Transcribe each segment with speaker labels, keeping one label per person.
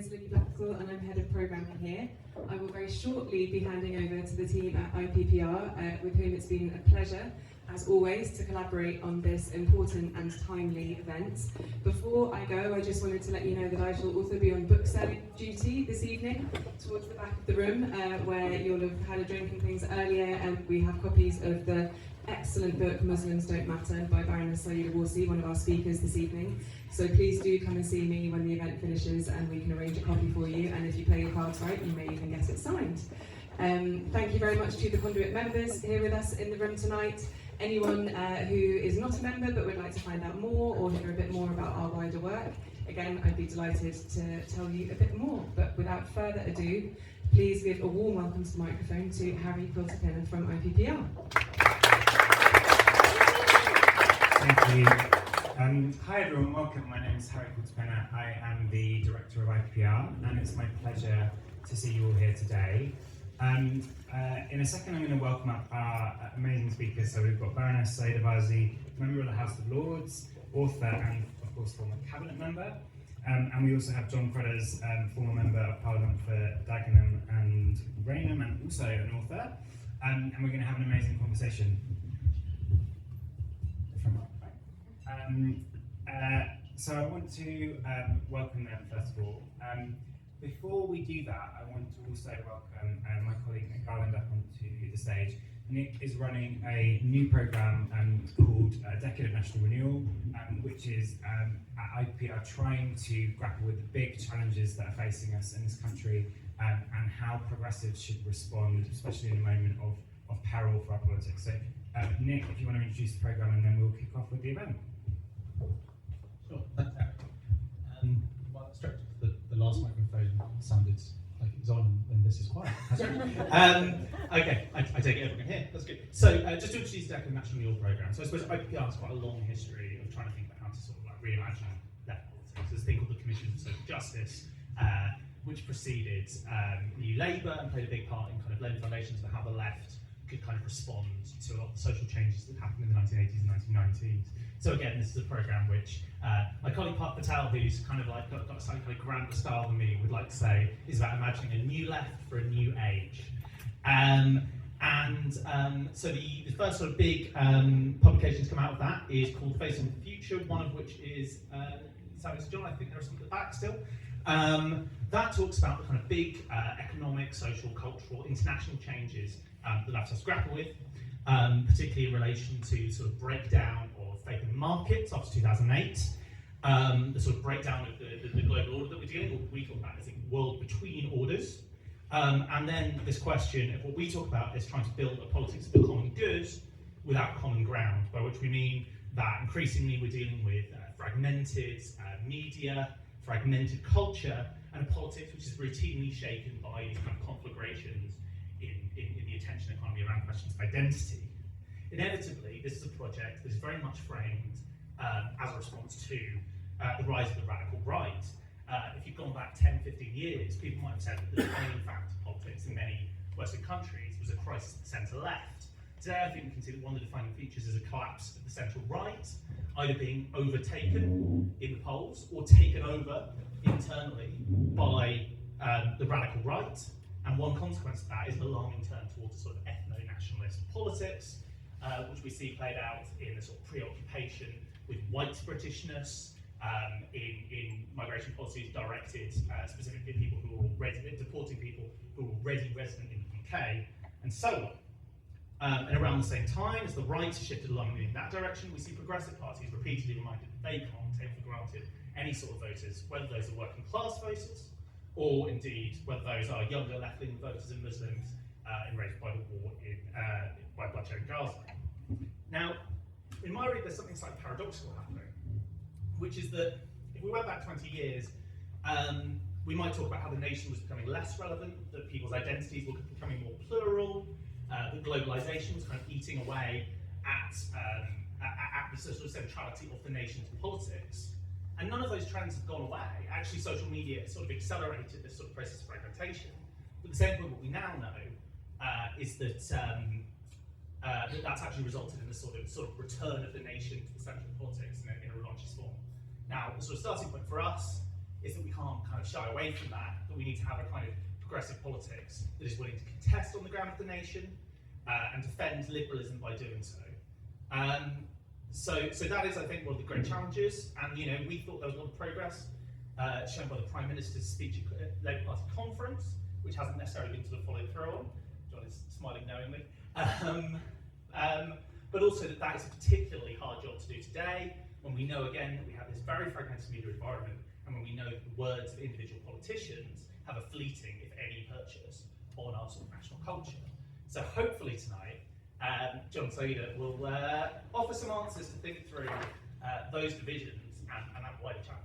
Speaker 1: is Lily Blackthorne and I'm Head of Programming here. I will very shortly be handing over to the team at IPPR, with whom it's been a pleasure, as always, to collaborate on this important and timely event. Before I go, I just wanted to let you know that I shall also be on book selling duty this evening, towards the back of the room, where you'll have had a drink and things earlier, and we have copies of the excellent book Muslims Don't Matter by Baroness Sayeeda Warsi, one of our speakers this evening. So please do come and see me when the event finishes and we can arrange a copy for you, and if you play your cards right, you may even get it signed. Thank you very much to the Conduit members here with us in the room tonight. Anyone who is not a member but would like to find out more or hear a bit more about our wider work, again, I'd be delighted to tell you a bit more. But without further ado, please give a warm welcome to the microphone to Harry Quilter-Pinner from IPPR.
Speaker 2: Thank you. Hi everyone, welcome. My name is Harry Quilter-Pinner. I am the Director of IPPR, and it's my pleasure to see you all here today. In a second, I'm going to welcome up our amazing speakers. So we've got Baroness Sayeeda, member of the House of Lords, author, and of course former cabinet member. And we also have John Cruddas, former member of Parliament for Dagenham and Rainham, and also an author. And we're going to have an amazing conversation. So I want to welcome them first of all. Before we do that, I want to also welcome my colleague Nick Garland up onto the stage. Nick is running a new programme called Decade of National Renewal, which is at IPPR trying to grapple with the big challenges that are facing us in this country, and how progressives should respond, especially in a moment of peril for our politics. So Nick, if you want to introduce the programme, and then we'll kick off with the event.
Speaker 3: Sure, thanks, Harry. Well, straight to the last microphone sounded like it was on, and this is quiet. Okay, I take it everyone can hear. That's good. So, just to introduce the Decade of National Renewal Programme. So, I suppose IPPR has quite a long history of trying to think about how to sort of like reimagine left politics. There's a thing called the Commission for Social Justice, which preceded New Labour and played a big part in kind of laying foundations for how the left could kind of respond to a lot of the social changes that happened in the 1980s and 1990s. So again, this is a programme which my colleague Parth Patel, who's kind of like got a slightly kind of grander style than me, would like to say is about imagining a new left for a new age. So the first sort of big publication to come out of that is called Facing the Future, one of which is John, I think there are some at the back still. That talks about the kind of big economic, social, cultural, international changes the left has to grapple with, particularly in relation to sort of breakdown of faith in markets after 2008, the sort of breakdown of the global order that we're dealing with, what we talk about as a world between orders, and then this question of what we talk about is trying to build a politics of the common good without common ground, by which we mean that increasingly we're dealing with fragmented media, fragmented culture, and a politics which is routinely shaken by these kind of conflagrations in the attention economy around questions of identity. Inevitably, this is a project that is very much framed as a response to the rise of the radical right. If you've gone back 10, 15 years, people might have said that the defining factor of politics in many Western countries was a crisis of the centre-left. Today, I think we can see that one of the defining features is a collapse of the central right, either being overtaken in the polls or taken over internally by the radical right. And one consequence of that is an alarming turn towards a sort of ethno-nationalist politics, which we see played out in the sort of preoccupation with white Britishness, in migration policies directed specifically at people who are already deporting people who are already resident in the UK, and so on. And around the same time as the right has shifted along in that direction, we see progressive parties repeatedly reminded that they can't take for granted any sort of voters, whether those are working class voters, or indeed whether those are younger left-wing voters and Muslims enraged by the war by bloodshed in Gaza. Now, in my read, there's something slightly paradoxical happening, which is that if we went back 20 years, we might talk about how the nation was becoming less relevant, that people's identities were becoming more plural, that globalisation was kind of eating away at the sort of centrality of the nation's politics. And none of those trends have gone away. Actually, social media has sort of accelerated this sort of process of fragmentation. But at the same point, what we now know is that that's actually resulted in the sort of return of the nation to the centre of politics in a revanchist form. Now, the sort of starting point for us is that we can't kind of shy away from that, but we need to have a kind of progressive politics that is willing to contest on the ground of the nation and defend liberalism by doing so. So that is, I think, one of the great challenges, and we thought there was a lot of progress shown by the Prime Minister's speech at Labour Party conference, which hasn't necessarily been sort of followed through on. John is smiling knowingly. But also that is a particularly hard job to do today, when we know again that we have this very fragmented media environment, and when we know that the words of individual politicians have a fleeting, if any, purchase on our sort of national culture. So hopefully tonight, John and Sayeeda will offer some answers to think through those divisions and that wider challenge.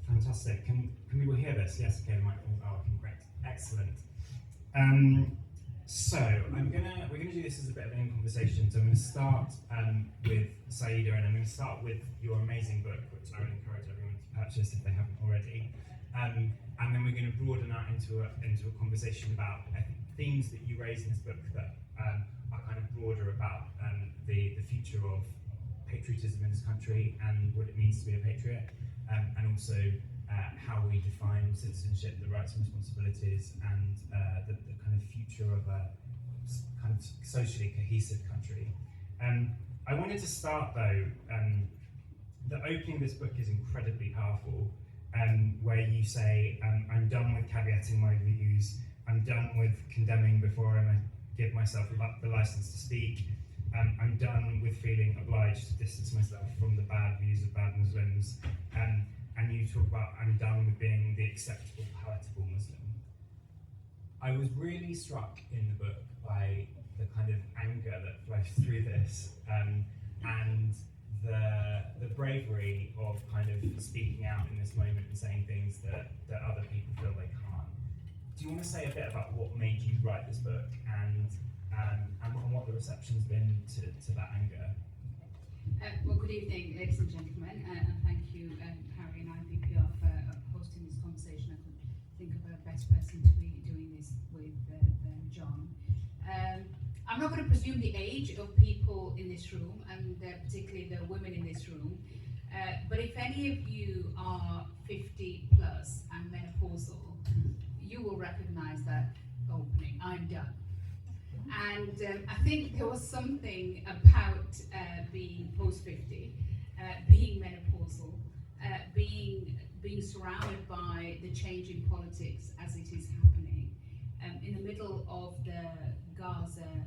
Speaker 2: Fantastic. Can we all hear this? Yes. Okay. The microphone. Oh, okay, great. Excellent. So we're gonna do this as a bit of an conversation. So I'm going to start with Sayeeda, and I'm going to start with your amazing book, which I would encourage everyone to purchase if they haven't already. And then we're going to broaden out into a conversation about, I think, themes that you raise in this book that are kind of broader about the future of patriotism in this country and what it means to be a patriot, and also how we define citizenship, the rights and responsibilities, and the kind of future of a kind of socially cohesive country. I wanted to start though, the opening of this book is incredibly powerful, where you say, I'm done with caveating my views, I'm done with condemning before I give myself the license to speak, I'm done with feeling obliged to distance myself from the bad views of bad Muslims, and you talk about, I'm done with being the acceptable, palatable Muslim. I was really struck in the book by the kind of anger that flows through this, and the bravery of kind of speaking out in this moment and saying things that other people feel they can't. Do you want to say a bit about what made you write this book and what the reception's been to that anger?
Speaker 4: Well, good evening, ladies and gentlemen, and thank you, Harry and IPPR, for hosting this conversation. I couldn't think of a better person to be doing this with than John. I'm not going to presume the age of people in this room, and particularly the women in this room, but if any of you are 50 plus and menopausal, you will recognise that opening, I'm done. And I think there was something about being post-50, being menopausal, being surrounded by the change in politics as it is happening, in the middle of the Gaza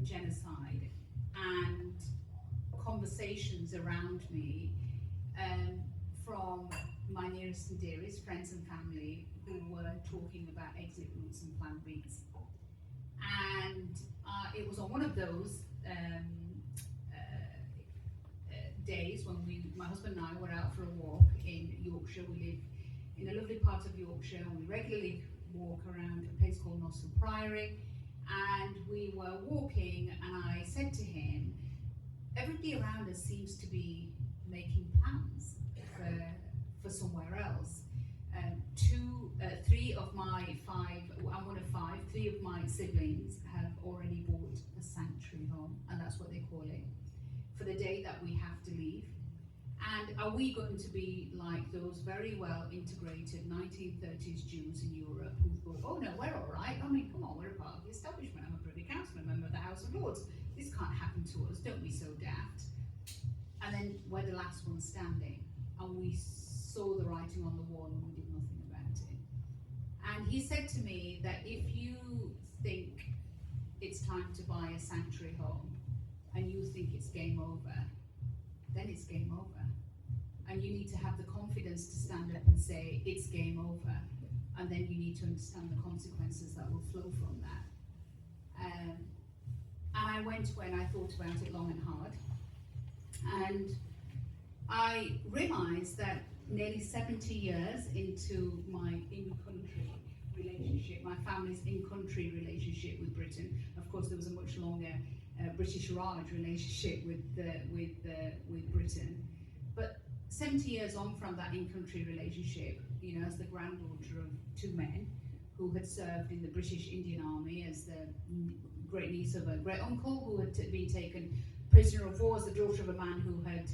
Speaker 4: genocide, and conversations around me from my nearest and dearest, friends and family, who were talking about exit routes and plan Bs. And it was on one of those days when my husband and I were out for a walk in Yorkshire. We live in a lovely part of Yorkshire, and we regularly walk around a place called Nossal Priory. And we were walking, and I said to him, everybody around us seems to be making plans for somewhere else. Three of my five, I'm one of five, three of my siblings have already bought a sanctuary home, and that's what they call it, for the day that we have to leave. And are we going to be like those very well integrated 1930s Jews in Europe who thought, oh no, we're all right, I mean, come on, we're a part of the establishment, I'm a Privy Councillor, member of the House of Lords, this can't happen to us, don't be so daft. And then we're the last one standing, and we saw the writing on the wall and we did nothing about it. And he said to me that if you think it's time to buy a sanctuary home and you think it's game over, then it's game over. And you need to have the confidence to stand up and say it's game over, and then you need to understand the consequences that will flow from that. And I went away and I thought about it long and hard, and I realised that nearly 70 years into my in-country relationship, my family's in-country relationship with Britain. Of course, there was a much longer British Raj relationship with Britain. But 70 years on from that in-country relationship, you know, as the granddaughter of two men who had served in the British Indian Army, as the great niece of a great uncle who had been taken prisoner of war, as the daughter of a man who had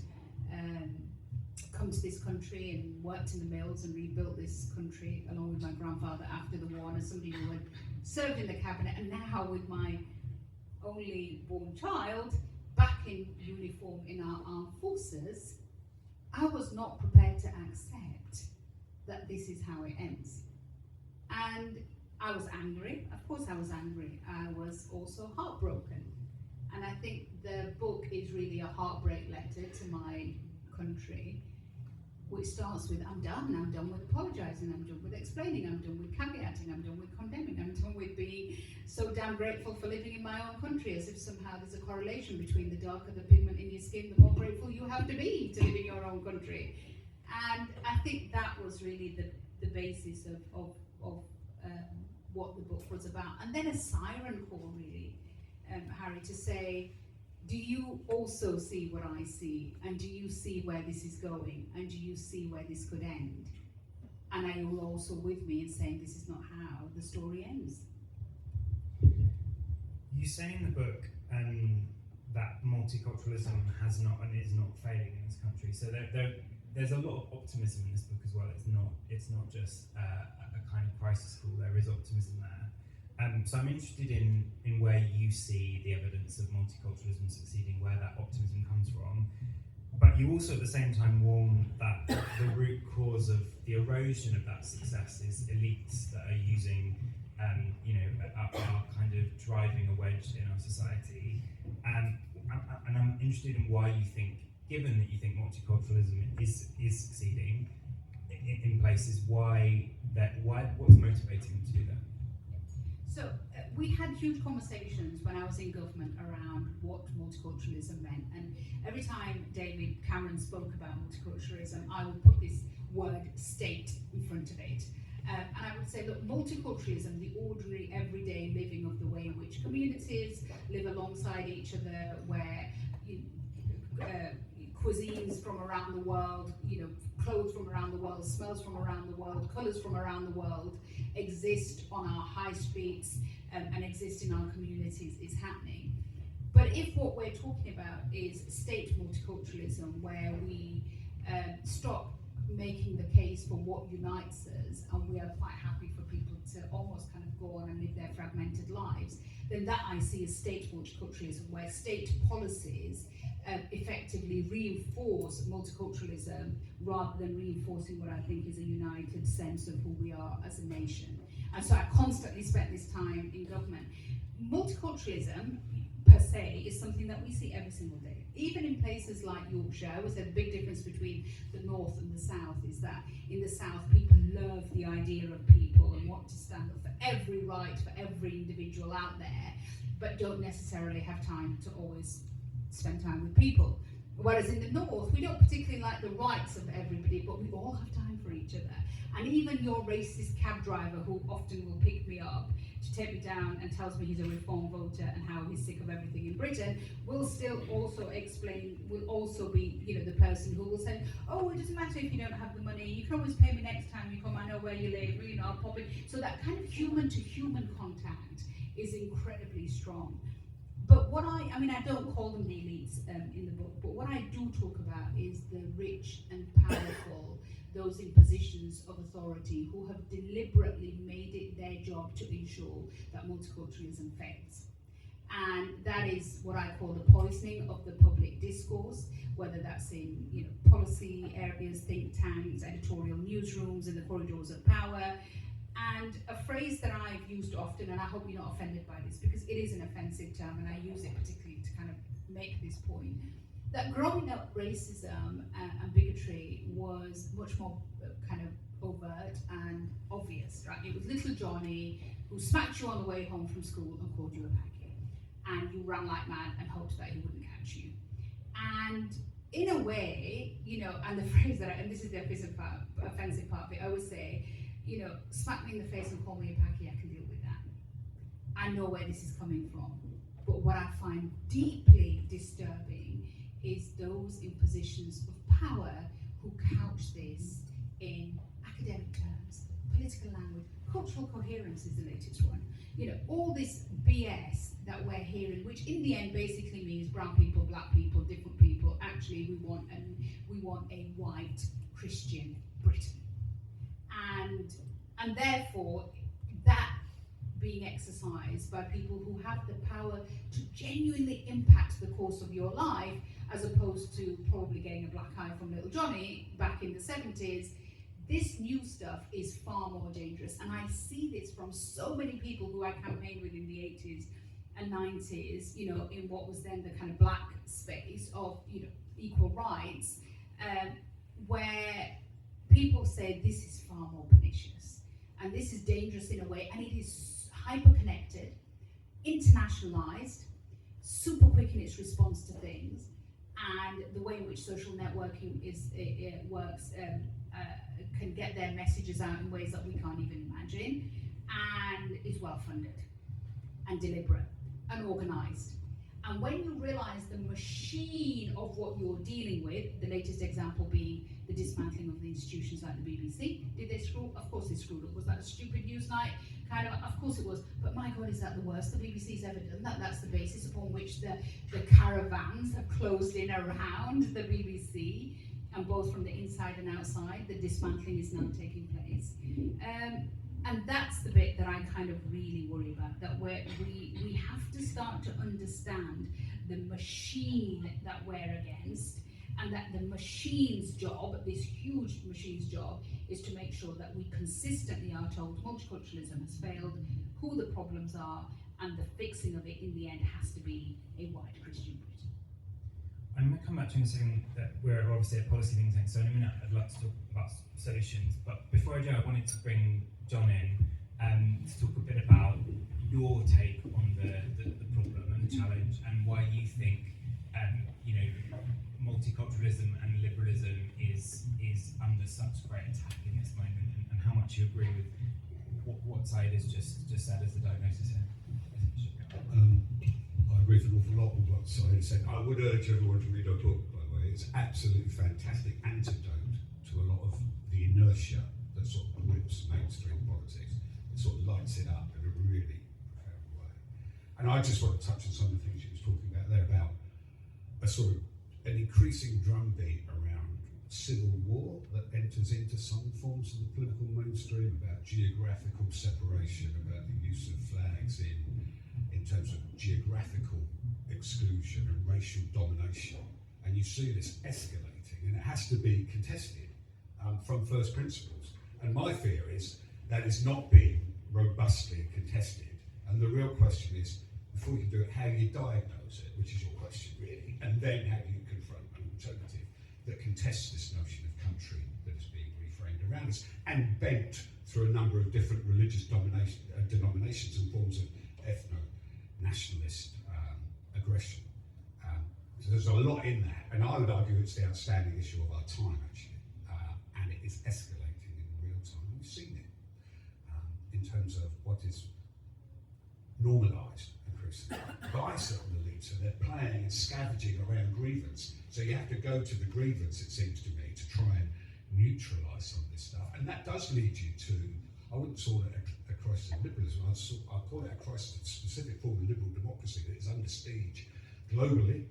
Speaker 4: come to this country and worked in the mills and rebuilt this country along with my grandfather after the war, and as somebody who had served in the cabinet, and now with my only born child back in uniform in our armed forces, I was not prepared to accept that this is how it ends. And I was angry. Of course I was angry. I was also heartbroken. And I think the book is really a heartbreak letter to my country, which starts with, I'm done with apologising, I'm done with explaining, I'm done with caveating, I'm done with condemning, I'm done with being so damn grateful for living in my own country, as if somehow there's a correlation between the darker the pigment in your skin, the more grateful you have to be to live in your own country. And I think that was really the basis of what the book was about. And then a siren call, really, Harry, to say, do you also see what I see? And do you see where this is going? And do you see where this could end? And are you also with me in saying this is not how the story ends?
Speaker 2: You say in the book that multiculturalism has not and is not failing in this country. So there's a lot of optimism in this book as well. It's not just a kind of crisis call. There is optimism there. So I'm interested in where you see the evidence of multiculturalism succeeding, where that optimism comes from. But you also at the same time warn that the root cause of the erosion of that success is elites that are using, are kind of driving a wedge in our society. And I'm interested in why you think, given that you think multiculturalism is succeeding in places, what's motivating them to do that?
Speaker 4: So we had huge conversations when I was in government around what multiculturalism meant, and every time David Cameron spoke about multiculturalism, I would put this word state in front of it. And I would say, look, multiculturalism, the ordinary, everyday living of the way in which communities live alongside each other, where cuisines from around the world, clothes from around the world, smells from around the world, colours from around the world exist on our high streets and exist in our communities is happening. But if what we're talking about is state multiculturalism, where we stop making the case for what unites us and we are quite happy for people to almost kind of go on and live their fragmented lives, then that I see as state multiculturalism, where state policies effectively reinforce multiculturalism rather than reinforcing what I think is a united sense of who we are as a nation. And so I constantly spent this time in government. Multiculturalism per se is something that we see every single day. Even in places like Yorkshire, I would say the big difference between the north and the south is that in the south people love the idea of people and want to stand up for every right for every individual out there, but don't necessarily have time to always spend time with people. Whereas in the north, we don't particularly like the rights of everybody, but we all have time for each other. And even your racist cab driver, who often will pick me up to take me down and tells me he's a reform voter and how he's sick of everything in Britain, will still also explain, will also be, the person who will say, oh, it doesn't matter if you don't have the money, you can always pay me next time you come, I know where you live, I'll pop in. So that kind of human to human contact is incredibly strong. But what I don't call them the elites in the book, but what I do talk about is the rich and powerful, those in positions of authority who have deliberately made it their job to ensure that multiculturalism fails. And that is what I call the poisoning of the public discourse, whether that's in policy areas, think tanks, editorial newsrooms, in the corridors of power. And a phrase that I've used often, and I hope you're not offended by this, because it is an offensive term, and I use it particularly to kind of make this point, that growing up racism and bigotry was much more kind of overt and obvious, right? It was little Johnny who smacked you on the way home from school and called you a packet, and you ran like mad and hoped that he wouldn't catch you. And in a way, and the phrase that, and this is the offensive part of it, I always say, smack me in the face and call me a packy, I can deal with that. I know where this is coming from. But what I find deeply disturbing is those in positions of power who couch this in academic terms, political language. Cultural coherence is the latest one. All this BS that we're hearing, which in the end basically means brown people, black people, different people. Actually, we want a white Christian Britain, and therefore that being exercised by people who have the power to genuinely impact the course of your life, as opposed to probably getting a black eye from little Johnny back in the 70s. This new stuff is far more dangerous, and I see this from so many people who I campaigned with in the 80s and 90s, in what was then the kind of black space of, equal rights, where people say this is far more pernicious, and this is dangerous in a way, and it is hyper-connected, internationalized, super quick in its response to things, and the way in which social networking works can get their messages out in ways that we can't even imagine, and is well funded and deliberate and organized. And when you realize the machine of what you're dealing with, the latest example being the dismantling of the institutions like the BBC, did they screw? Of course they screwed up. Was that a stupid news night? Of course it was. But my God, is that the worst the BBC's ever done? That's the basis upon which the caravans have closed in around the BBC, and both from the inside and outside, the dismantling is now taking place. And that's the bit that I kind of really worry about, that we have to start to understand the machine that we're against, and that the machine's job, this huge machine's job, is to make sure that we consistently are told multiculturalism has failed, who the problems are, and the fixing of it in the end has to be a white Christian Britain.
Speaker 2: I'm going to come back to you in a second, that we're obviously a policy think tank, so in a minute I'd like to talk about solutions, but before I do, I wanted to bring John in to talk a bit about your take on the problem and the challenge, and why you think multiculturalism and liberalism is under such great attack in this moment, and how much you agree with what Sayeeda's just said as the diagnosis here.
Speaker 5: I agree with an awful lot with what Sayeeda said. I would urge everyone to read our book, by the way. It's an absolutely fantastic antidote to a lot of the inertia that sort of grips mainstream politics. It sort of lights it up in a really profound way. And I just want to touch on some of the things she was talking about there, about a sort of an increasing drumbeat around civil war that enters into some forms of the political mainstream, about geographical separation, about the use of flags in terms of geographical exclusion and racial domination. And you see this escalating, and it has to be contested from first principles. And my fear is that it's not being robustly contested. And the real question is, before you can do it, how you diagnose it, which is your question really, and then how you confront an alternative that contests this notion of country that is being reframed around us and bent through a number of different religious denominations and forms of ethno-nationalist aggression. So there's a lot in that, and I would argue it's the outstanding issue of our time actually, and it is escalating in real time. We've seen it in terms of what is normalised increasingly by certain elites, and they're playing and scavenging around grievance. So you have to go to the grievance, it seems to me, to try and neutralise some of this stuff, and that does lead you to, I wouldn't call it a crisis of liberalism, I'd call it a crisis of a specific form of liberal democracy that is under siege globally,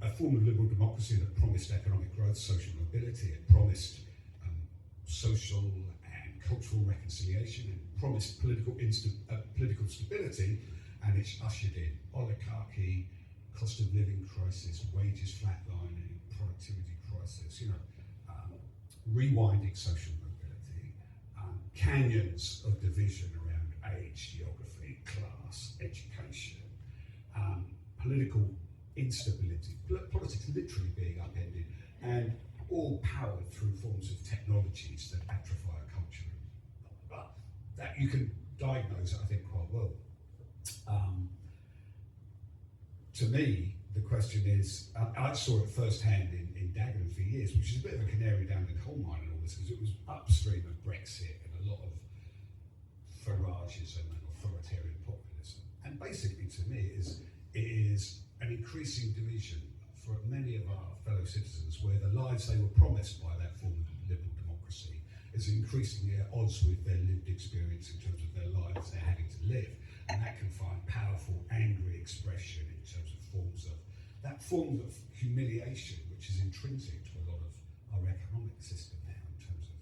Speaker 5: a form of liberal democracy that promised economic growth, social mobility, it promised social and cultural reconciliation, it promised political stability, and it's ushered in oligarchy, cost of living crisis, wages flatlining, productivity crisis, rewinding social mobility, canyons of division around age, geography, class, education, political instability, politics literally being upended, and all powered through forms of technologies that atrophy a culture. But that you can diagnose, I think, quite well. To me, the question is, I saw it firsthand in Dagenham for years, which is a bit of a canary down the coal mine and all this, because it was upstream of Brexit and a a lot of Farageism and authoritarian populism. And basically, to me, it is an increasing division for many of our fellow citizens, where the lives they were promised by that form of liberal democracy is increasingly at odds with their lived experience in terms of their lives they're having to live. And that can find powerful, angry expression in terms of forms of humiliation, which is intrinsic to a lot of our economic system now, in terms of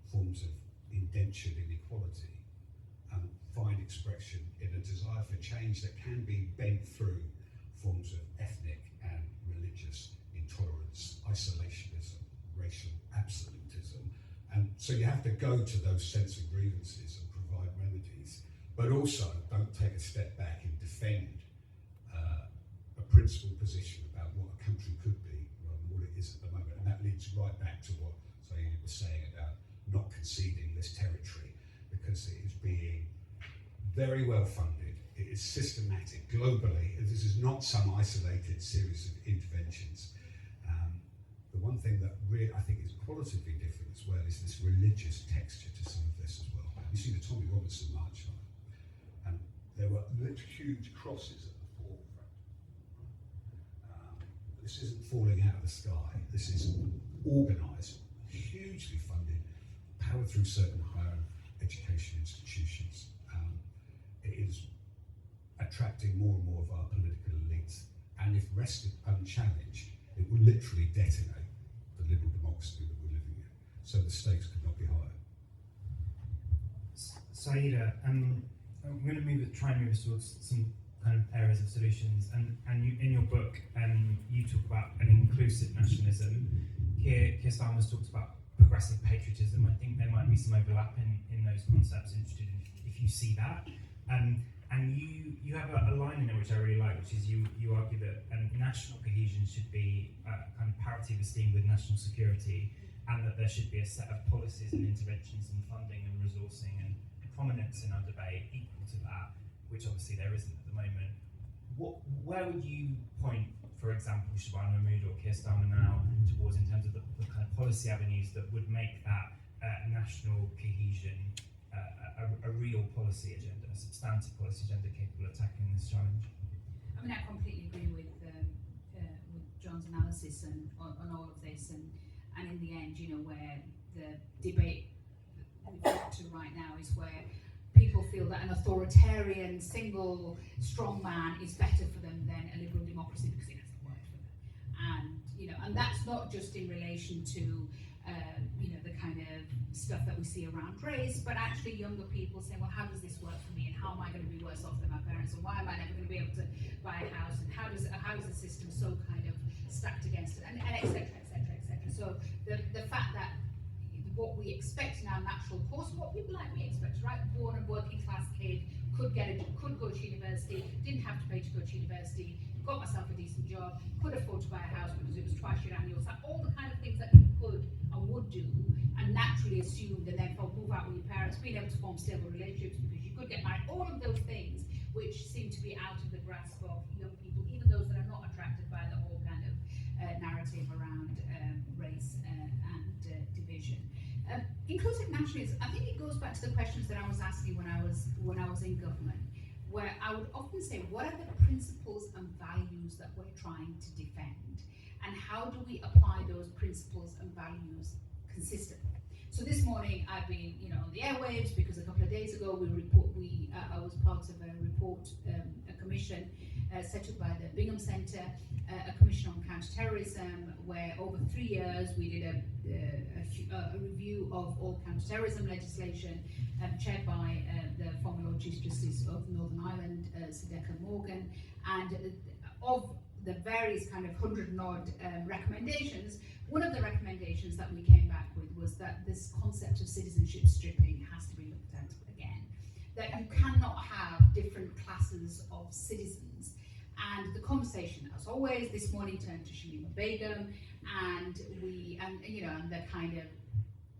Speaker 5: forms of indentured inequality, find expression in a desire for change that can be bent through forms of ethnic and religious intolerance, isolationism, racial absolutism. And so you have to go to those sense of grievances and provide remedies, but also don't take a step back and defend a principled position about what a country could be rather than what it is at the moment. And that leads right back to what Sayeeda was saying about not conceding this territory, because it is being very well funded, it is systematic globally. This is not some isolated series of interventions. The one thing that really I think is qualitatively different as well is this religious texture to some of this as well. You see the Tommy Robinson March, right? And there were huge crosses at the forefront. This isn't falling out of the sky. This is organised, hugely funded, powered through certain higher education institutions. It is attracting more and more of our political elites, and if rested unchallenged, it will literally detonate the liberal democracy that we're living in. So the stakes could not be higher.
Speaker 2: Sayeeda, I'm going to try and move us towards some kind of areas of solutions, and you, in your book, you talk about an inclusive nationalism. Keir Starmer's talked about progressive patriotism. I think there might be some overlap in those concepts. Interested in if you see that. And you have a line in it which I really like, which is you argue that national cohesion should be kind of parity of esteem with national security, and that there should be a set of policies and interventions and funding and resourcing and prominence in our debate equal to that, which obviously there isn't at the moment. Where would you point, for example, Shabana Mahmood or Keir Starmer now towards in terms of the kind of policy avenues that would make that national cohesion a real policy agenda, a substantive policy agenda capable of tackling this challenge?
Speaker 4: I mean, I completely agree with John's analysis on all of this, and in the end, you know, where the debate we've got to right now is where people feel that an authoritarian, single, strong man is better for them than a liberal democracy because it hasn't worked for them. And you know, and that's not just in relation to you know, the kind of stuff that we see around race, but actually younger people saying, well, how does this work for me, and how am I going to be worse off than my parents, and why am I never going to be able to buy a house, and how is the system so kind of stacked against it, and et cetera, et cetera, et cetera. So the fact that what we expect in our natural course, what people like me expect, right? Born a working class kid, could go to university, didn't have to pay to go to university, got myself a decent job, could afford to buy a house because it was twice your annual salary, all the kind of things that you could and would do, and naturally assumed, and therefore move out with your parents, being able to form stable relationships because you could get married, all of those things which seem to be out of the grasp of young people, even those that are not attracted by the whole kind of narrative around race and division. Inclusive nationalism, I think it goes back to the questions that I was asking when I was in government, where I would often say, what are the principles and values that we're trying to defend, and how do we apply those principles and values consistently? So this morning I've been, you know, on the airwaves because a couple of days ago I was part of a commission set up by the Bingham Centre, a commission on counter-terrorism, where over 3 years we did a review of all counter-terrorism legislation, chaired by the former Lord Chief Justice of Northern Ireland, Sayeeda Morgan, and of the various kind of 100 and odd recommendations, one of the recommendations that we came back with was that this concept of citizenship stripping has to be looked at again. That you cannot have different classes of citizens. And the conversation, as always, this morning turned to Shamima Begum, and the kind of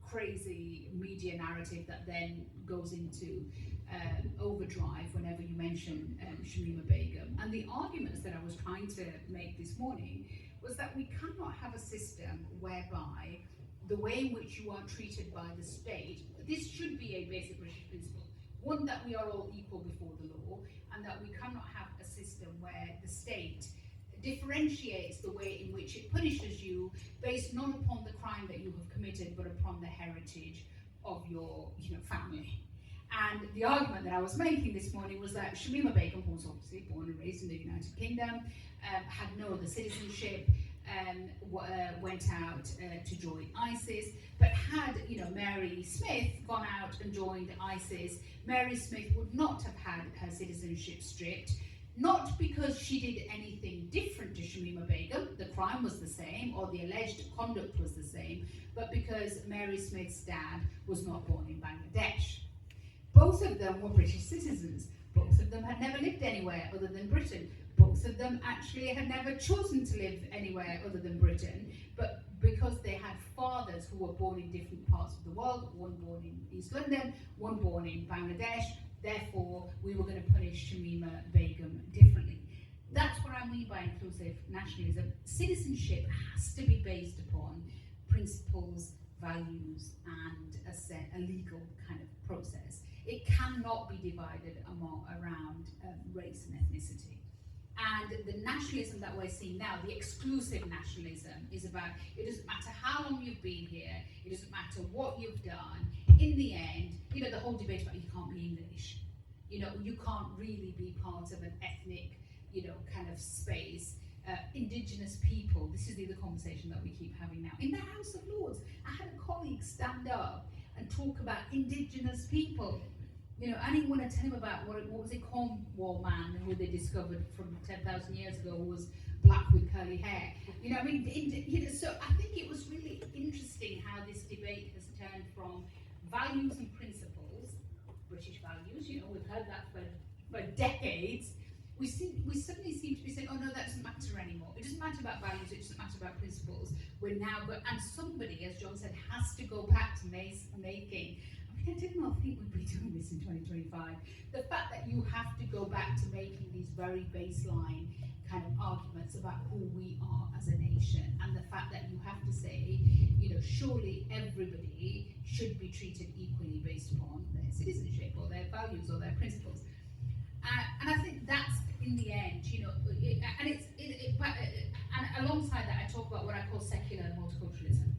Speaker 4: crazy media narrative that then goes into overdrive whenever you mention Shamima Begum. And the arguments that I was trying to make this morning was that we cannot have a system whereby the way in which you are treated by the state, this should be a basic British principle. One, that we are all equal before the law, and that we cannot have a system where the state differentiates the way in which it punishes you based not upon the crime that you have committed, but upon the heritage of your family. And the argument that I was making this morning was that Shamima Begum, who was obviously born and raised in the United Kingdom, had no other citizenship, went out to join ISIS, but had Mary Smith gone out and joined ISIS, Mary Smith would not have had her citizenship stripped, not because she did anything different to Shamima Begum, the crime was the same, or the alleged conduct was the same, but because Mary Smith's dad was not born in Bangladesh. Both of them were British citizens. Both of them had never lived anywhere other than Britain. Both of them actually had never chosen to live anywhere other than Britain, but because they had fathers who were born in different parts of the world, one born in East London, one born in Bangladesh, therefore we were going to punish Shamima Begum differently. That's what I mean by inclusive nationalism. Citizenship has to be based upon principles, values, and a legal kind of process. It cannot be divided around race and ethnicity. And the nationalism that we're seeing now, the exclusive nationalism, is about, it doesn't matter how long you've been here, it doesn't matter what you've done. In the end, the whole debate about you can't be English. You can't really be part of an ethnic, kind of space. Indigenous people, this is the conversation that we keep having now. In the House of Lords, I had a colleague stand up and talk about Indigenous people. I didn't want to tell him about what was a Cornwall man who they discovered from 10,000 years ago who was black with curly hair. So I think it was really interesting how this debate has turned from values and principles, British values, we've heard that for decades. We suddenly seem to be saying, oh no, that doesn't matter anymore. It doesn't matter about values, it doesn't matter about principles. We're now and somebody, as John said, has to go back to making. I did not think we'd be doing this in 2025. The fact that you have to go back to making these very baseline kind of arguments about who we are as a nation, and the fact that you have to say, surely everybody should be treated equally based upon their citizenship or their values or their principles. And I think that's, in the end, and alongside that, I talk about what I call secular multiculturalism,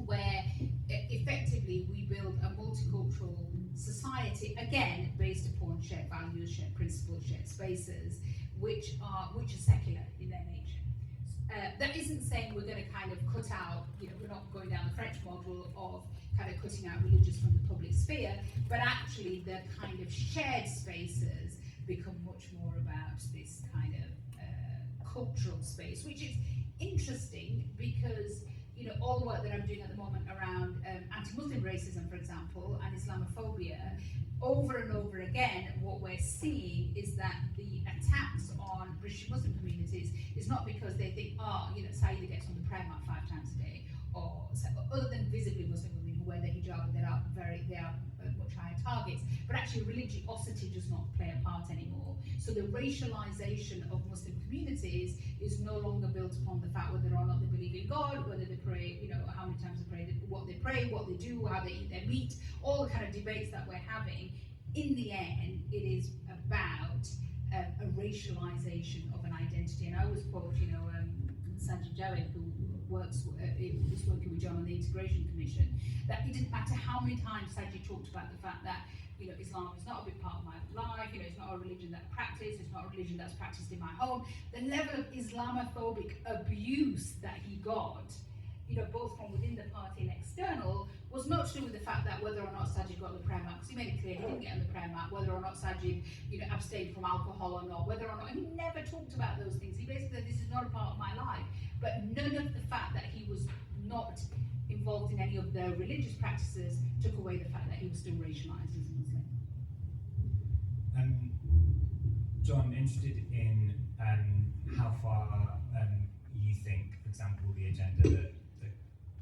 Speaker 4: where effectively we build a multicultural society, again, based upon shared values, shared principles, shared spaces, which are secular in their nature. That isn't saying we're going to kind of cut out, we're not going down the French model of kind of cutting out religious from the public sphere, but actually the kind of shared spaces become much more about this kind of cultural space, which is interesting because all the work that I'm doing at the moment around anti-Muslim racism, for example, and Islamophobia, over and over again, what we're seeing is that the attacks on British Muslim communities is not because they think, Sayeeda gets on the prayer mat 5 times a day, or other than visibly Muslim women who wear the hijab, and they are much higher targets, but actually religiosity does not play a part anymore. So the racialization of Muslim communities is no longer built upon the fact whether or not they believe in God, whether they pray, how many times they pray, what they do, how they eat their meat, all the kind of debates that we're having. In the end, it is about a racialization of an identity. And I always quote, Sajid Jawed, who is working with John on the Integration Commission, that it didn't matter how many times Sajid talked about the fact that Islam is not a big part of my life, it's not a religion that I practice, it's not a religion that's practiced in my home. The level of Islamophobic abuse that he got, both from within the party and external, was not to do with the fact that whether or not Sajid got on the prayer mat, because he made it clear he didn't get on the prayer mat, whether or not Sajid, abstained from alcohol or not, whether or not, he never talked about those things. He basically said, this is not a part of my life. But none of the fact that he was not involved in any of the religious practices took away the fact that he was still racialized as a Muslim.
Speaker 2: John, interested in how far you think, for example, the agenda that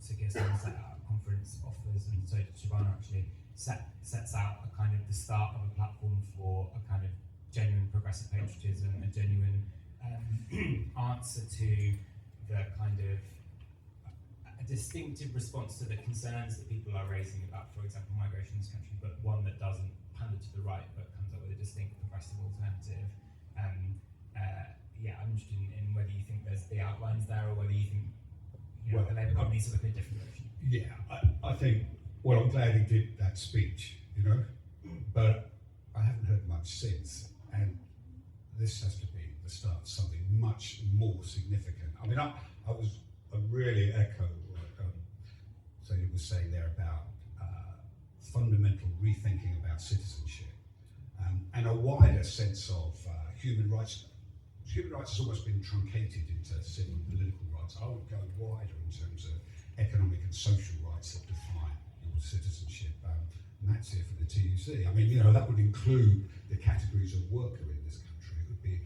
Speaker 2: Sayeeda set out conference offers, and so Shabana actually sets out a kind of the start of a platform for a kind of genuine progressive patriotism, a genuine answer to the kind of a distinctive response to the concerns that people are raising about, for example, migration in this country, but one that doesn't pander to the right, but comes up with a distinct progressive alternative. I'm interested in whether you think there's the outlines there, or whether you think the Labour Party needs to look at a different direction.
Speaker 5: Yeah, I think, well, I'm glad he did that speech, but I haven't heard much since, and this has to be the start of something much more significant. I mean, I really echo what Sayeeda was saying there about fundamental rethinking about citizenship and a wider sense of human rights. Human rights has almost been truncated into civil and political rights. I would go wider in terms of economic and social rights that define your citizenship. And that's here for the TUC. I mean, that would include the categories of worker in this country. It would be,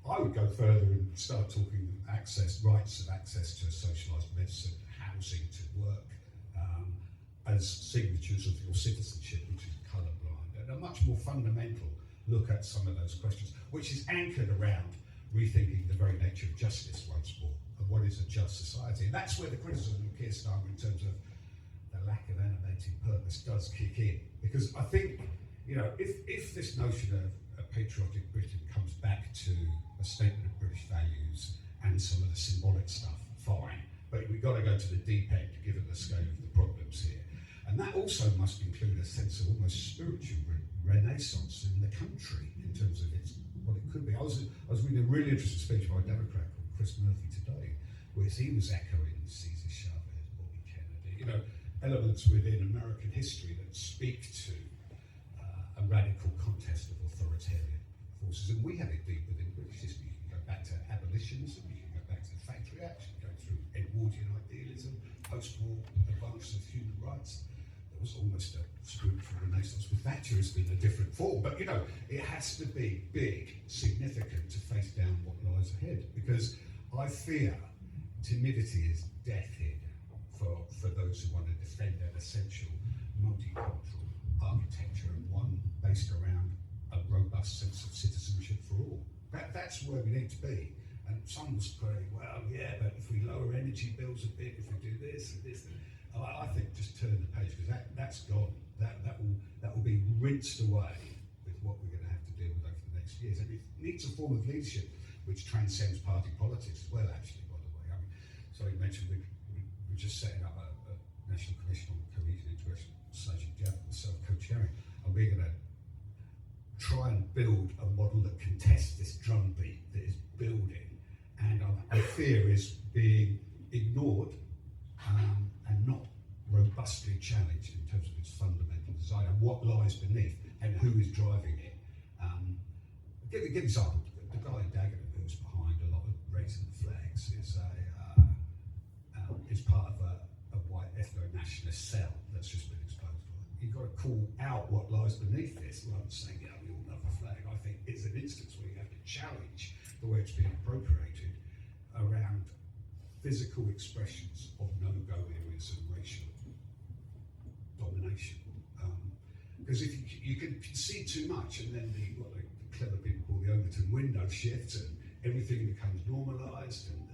Speaker 5: I would go further and start talking rights of access to socialised medicine, housing, to work, as signatures of your citizenship, which is colourblind, and a much more fundamental look at some of those questions, which is anchored around rethinking the very nature of justice once more, and what is a just society. And that's where the criticism of Keir Starmer in terms of the lack of animating purpose does kick in. Because I think, if this notion of a patriotic Britain comes back to a statement of British values and some of the symbolic stuff, fine. But we've got to go to the deep end, given the scale of the problems here. And that also must include a sense of almost spiritual renaissance in the country in terms of what it could be. I was reading a really interesting speech by a Democrat called Chris Murphy today, where he was echoing Cesar Chavez, Bobby Kennedy, elements within American history that speak to a radical contest of authoritarian forces. And we have it deep within British history. You can go back to abolitionism, you can go back to the Factory Act, you can go through Edwardian idealism, post-war advance of human rights. There was almost a spiritual renaissance with Thatcherism in a different form. But, it has to be big, significant to face down what lies ahead. Because I fear timidity is death here for those who want to defend an essential multicultural architecture, and one based around a robust sense of citizenship for all. That's where we need to be. And some was saying, well, yeah, but if we lower energy bills a bit, if we do this and this, I think just turn the page, because that's gone. That will be rinsed away with what we're going to have to deal with over the next years. And it needs a form of leadership which transcends party politics as well, actually, by the way. I mean, so you mentioned we're just setting up a National Commission on Cohesion and Integration, Sayeeda and myself co-chairing, and we're going to try and build a model that contests this drumbeat that is building, and I fear is being ignored and not robustly challenged in terms of its fundamental design and what lies beneath and who is driving it. Give an example. The guy in Dagenham who's behind a lot of raising the flags is part of a white ethno-nationalist cell that's just been exposed. You've got to call out what lies beneath this rather than saying, we all love the flag. I think it's an instance where you have to challenge the way it's being appropriated around physical expressions of no-go areas and racial domination. Because if you can concede too much, and then what the clever people call the Overton window shifts, and everything becomes normalised, and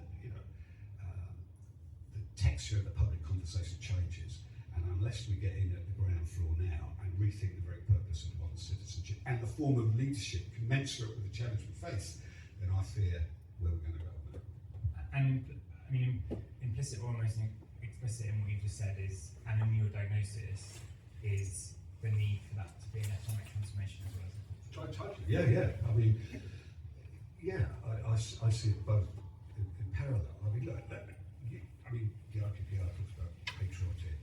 Speaker 5: the texture of the public conversation changes. And unless we get in at the ground floor now and rethink the very purpose of modern citizenship and the form of leadership commensurate with the challenge we face, then I fear where we're going to go.
Speaker 2: And I mean, implicit or almost explicit in what you just said is, and in your diagnosis, is the need for that to be an economic transformation as well as a cultural.
Speaker 5: Totally. Yeah. I mean, I see it both in parallel. I mean, look, the IPPR talks about patriotic,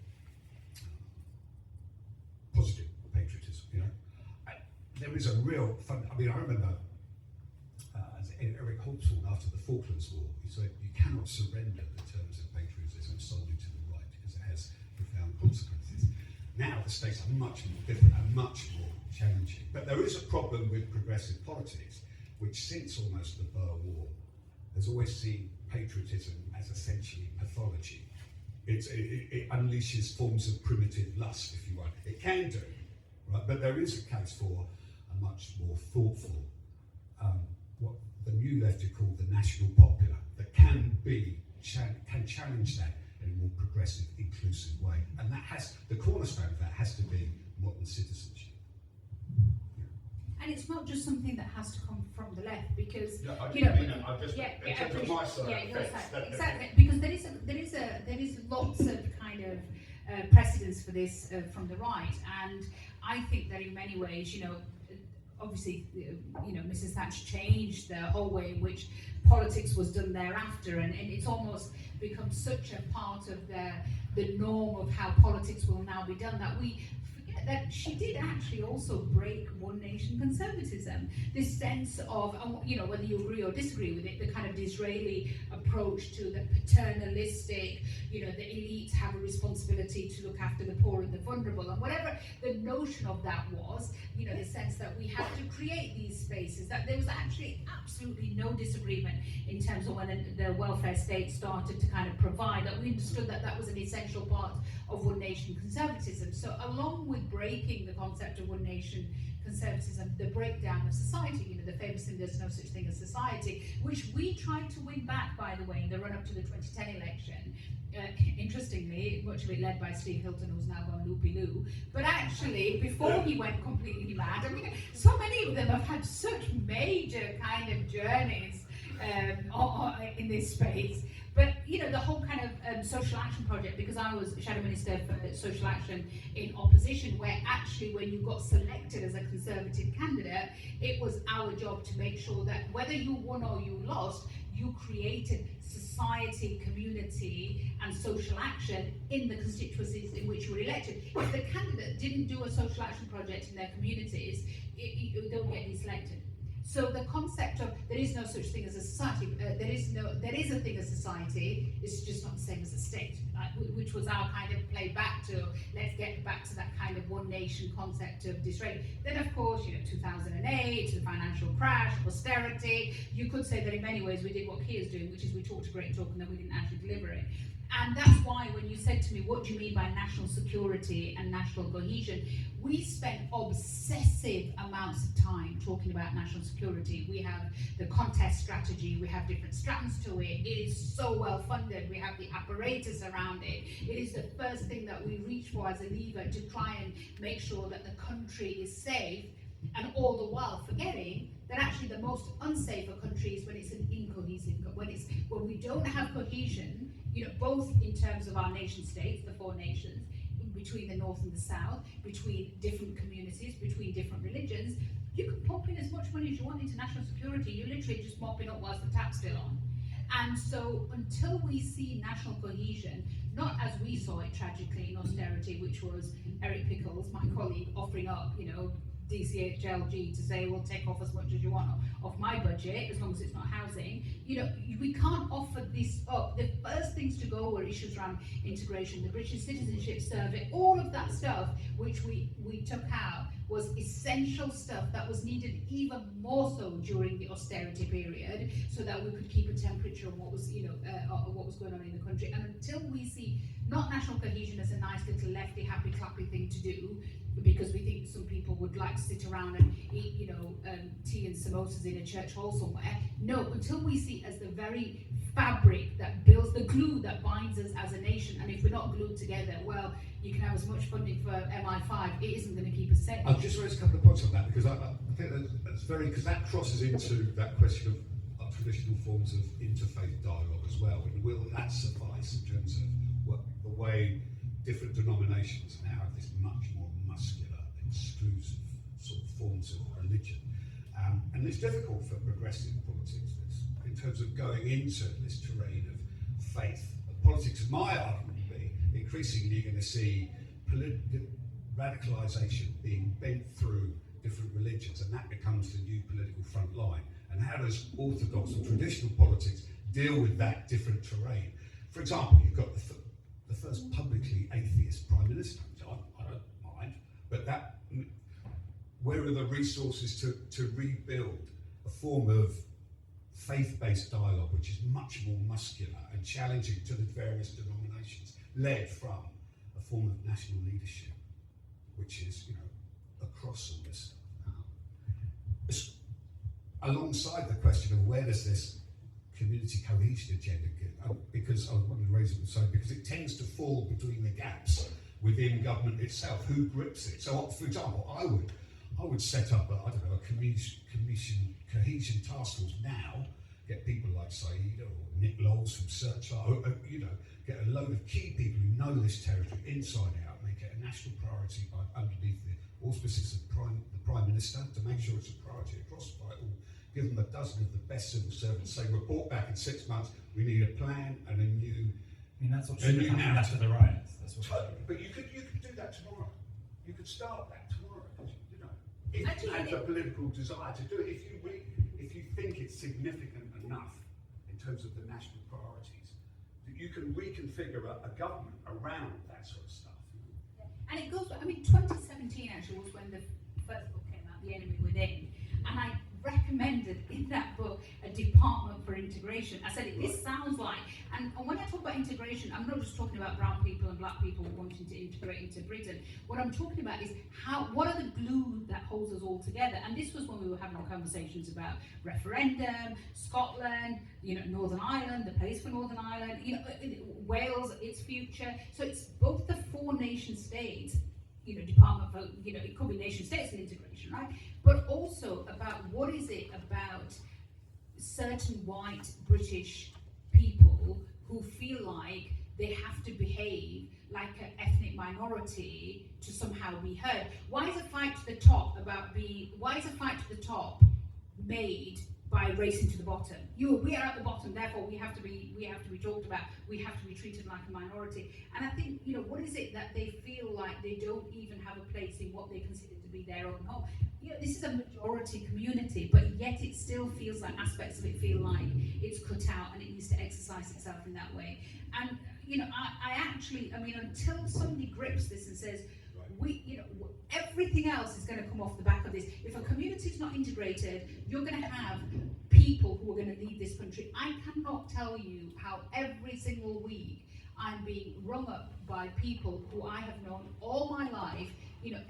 Speaker 5: positive patriotism. There is a real fun. I mean, I remember as Eric Hobsbawm after the Falklands War, he said, "You cannot surrender the terms of patriotism solely to the right because it has profound consequences." Now the stakes are much more different and much more challenging. But there is a problem with progressive politics, which since almost the Boer War has always seen patriotism as essentially pathology. It unleashes forms of primitive lust, if you want. It can do, right? But there is a case for a much more thoughtful, what the new left would call the national popular, that can challenge that in a more more progressive, inclusive way. And that the cornerstone of that has to be modern citizenship.
Speaker 4: And it's not just something that has to come from the left, because
Speaker 5: Yeah, I
Speaker 4: you know,
Speaker 5: didn't mean that. I just,
Speaker 4: yeah,
Speaker 5: in terms of my side,
Speaker 4: yeah, your
Speaker 5: yes,
Speaker 4: side,
Speaker 5: definitely.
Speaker 4: exactly, because there is lots of kind of precedence for this from the right, and I think that in many ways, you know, obviously, you know, Mrs. Thatcher changed the whole way in which politics was done thereafter, and it's almost become such a part of the norm of how politics will now be done that we forget that she did actually also break one nation conservatism. This sense of, you know, whether you agree or disagree with it, the kind of Disraeli approach to the paternalistic, you know, the elites have a responsibility to look after the poor and the vulnerable, and whatever the notion of that was, you know, the sense that we have to create these spaces, that there was actually absolutely no disagreement in terms of when the welfare state started to kind of provide, that we understood that that was an essential part of one nation conservatism. So along with breaking the concept of one nation conservatism, the breakdown of society, you know, the famous thing, there's no such thing as society, which we tried to win back, by the way, in the run-up to the 2010 election. Interestingly, much of it led by Steve Hilton, who's now gone loopy-loo, but actually, before he went completely mad, I mean, so many of them have had such major kind of journeys in this space. But, you know, the whole kind of social action project, because I was Shadow Minister for social action in opposition, where actually when you got selected as a Conservative candidate, it was our job to make sure that whether you won or you lost, you created society, community and social action in the constituencies in which you were elected. If the candidate didn't do a social action project in their communities, they would get deselected. So the concept of there is no such thing as a society, there is a thing as society, it's just not the same as a state, which was our kind of play back to, let's get back to that kind of one nation concept of Disraeli. Then of course, you know, 2008, the financial crash, austerity, you could say that in many ways we did what Keir's doing, which is we talked a great talk and then we didn't actually deliver it. And that's why when you said to me, what do you mean by national security and national cohesion? We spent obsessive amounts of time talking about national security. We have the contest strategy, we have different strands to it. It is so well funded, we have the apparatus around it. It is the first thing that we reach for as a lever to try and make sure that the country is safe, and all the while forgetting that actually the most unsafe a country is when it's an incohesive, when we don't have cohesion, you know, both in terms of our nation states, the four nations, between the north and the south, between different communities, between different religions. You can pump in as much money as you want into national security, you're literally just mopping up whilst the tap's still on. And so until we see national cohesion, not as we saw it tragically in austerity, which was Eric Pickles, my colleague, offering up, you know, DCHLG to say, well, take off as much as you want off my budget, as long as it's not housing. You know, we can't offer this up. The first things to go were issues around integration, the British Citizenship Survey, all of that stuff, which we took out, was essential stuff that was needed even more so during the austerity period, so that we could keep a temperature of what was, you know, what was going on in the country. And until we see not national cohesion as a nice little lefty, happy, clappy thing to do, because we think some people would like to sit around and eat, you know, tea and samosas in a church hall somewhere. No, until we see it as the very fabric that builds the glue that binds us as a nation. And if we're not glued together, well, you can have as much funding for MI5, it isn't going to keep us safe.
Speaker 5: I'll just raise a couple of points on that, because I think that's very, because that crosses into that question of traditional forms of interfaith dialogue as well. And will that suffice in terms of the way different denominations now have this much more muscular, exclusive sort of forms of religion? And it's difficult for progressive politics in terms of going into this terrain of faith and politics. My argument would be increasingly you're going to see radicalisation being bent through different religions, and that becomes the new political front line. And how does orthodox or traditional politics deal with that different terrain? For example, you've got the first publicly atheist prime minister. I don't mind, but where are the resources to rebuild a form of faith-based dialogue which is much more muscular and challenging to the various denominations, led from a form of national leadership, which is, you know, across all this stuff. Alongside the question of where does this community cohesion agenda, because I wanted to raise it, so because it tends to fall between the gaps within government itself. Who grips it? So, for example, I would set up a commission cohesion task force now. Get people like Sayeeda or Nick Lowles from Searchlight, get a load of key people who know this territory inside out, make it a national priority underneath the auspices of the Prime Minister to make sure it's a priority across the all. Give them a dozen of the best civil servants, say report back in 6 months, we need a plan and a new.
Speaker 2: I mean, that's what should have happened after the riots. That's what
Speaker 5: Totally, but you could do that tomorrow. You could start that tomorrow, if you had the political desire to do it. If you think it's significant enough in terms of the national priorities, that you can reconfigure a government around that sort of stuff.
Speaker 4: And it goes, 2017 actually was when the first book came out, The Enemy Within, and I recommended in that book a department for integration. I said, this sounds like, and when I talk about integration, I'm not just talking about brown people and black people wanting to integrate into Britain. What I'm talking about is what are the glue that holds us all together? And this was when we were having conversations about referendum, Scotland, Northern Ireland, the place for Northern Ireland, Wales, its future. So it's both the 4 nation states, department for, it could be nation states and integration, right? But also about what is it about certain white British people who feel like they have to behave like an ethnic minority to somehow be heard. Why is a fight to the top made by racing to the bottom? We are at the bottom, therefore we have to be talked about, we have to be treated like a minority. And I think, what is it that they feel like they don't even have a place in what they consider to be their own home? This is a majority community, but yet it still feels like aspects of it feel like it's cut out and it needs to exercise itself in that way. And until somebody grips this and says, everything else is going to come off the back of this. If a community is not integrated, you're going to have people who are going to leave this country. I cannot tell you how every single week I'm being rung up by people who I have known all my life,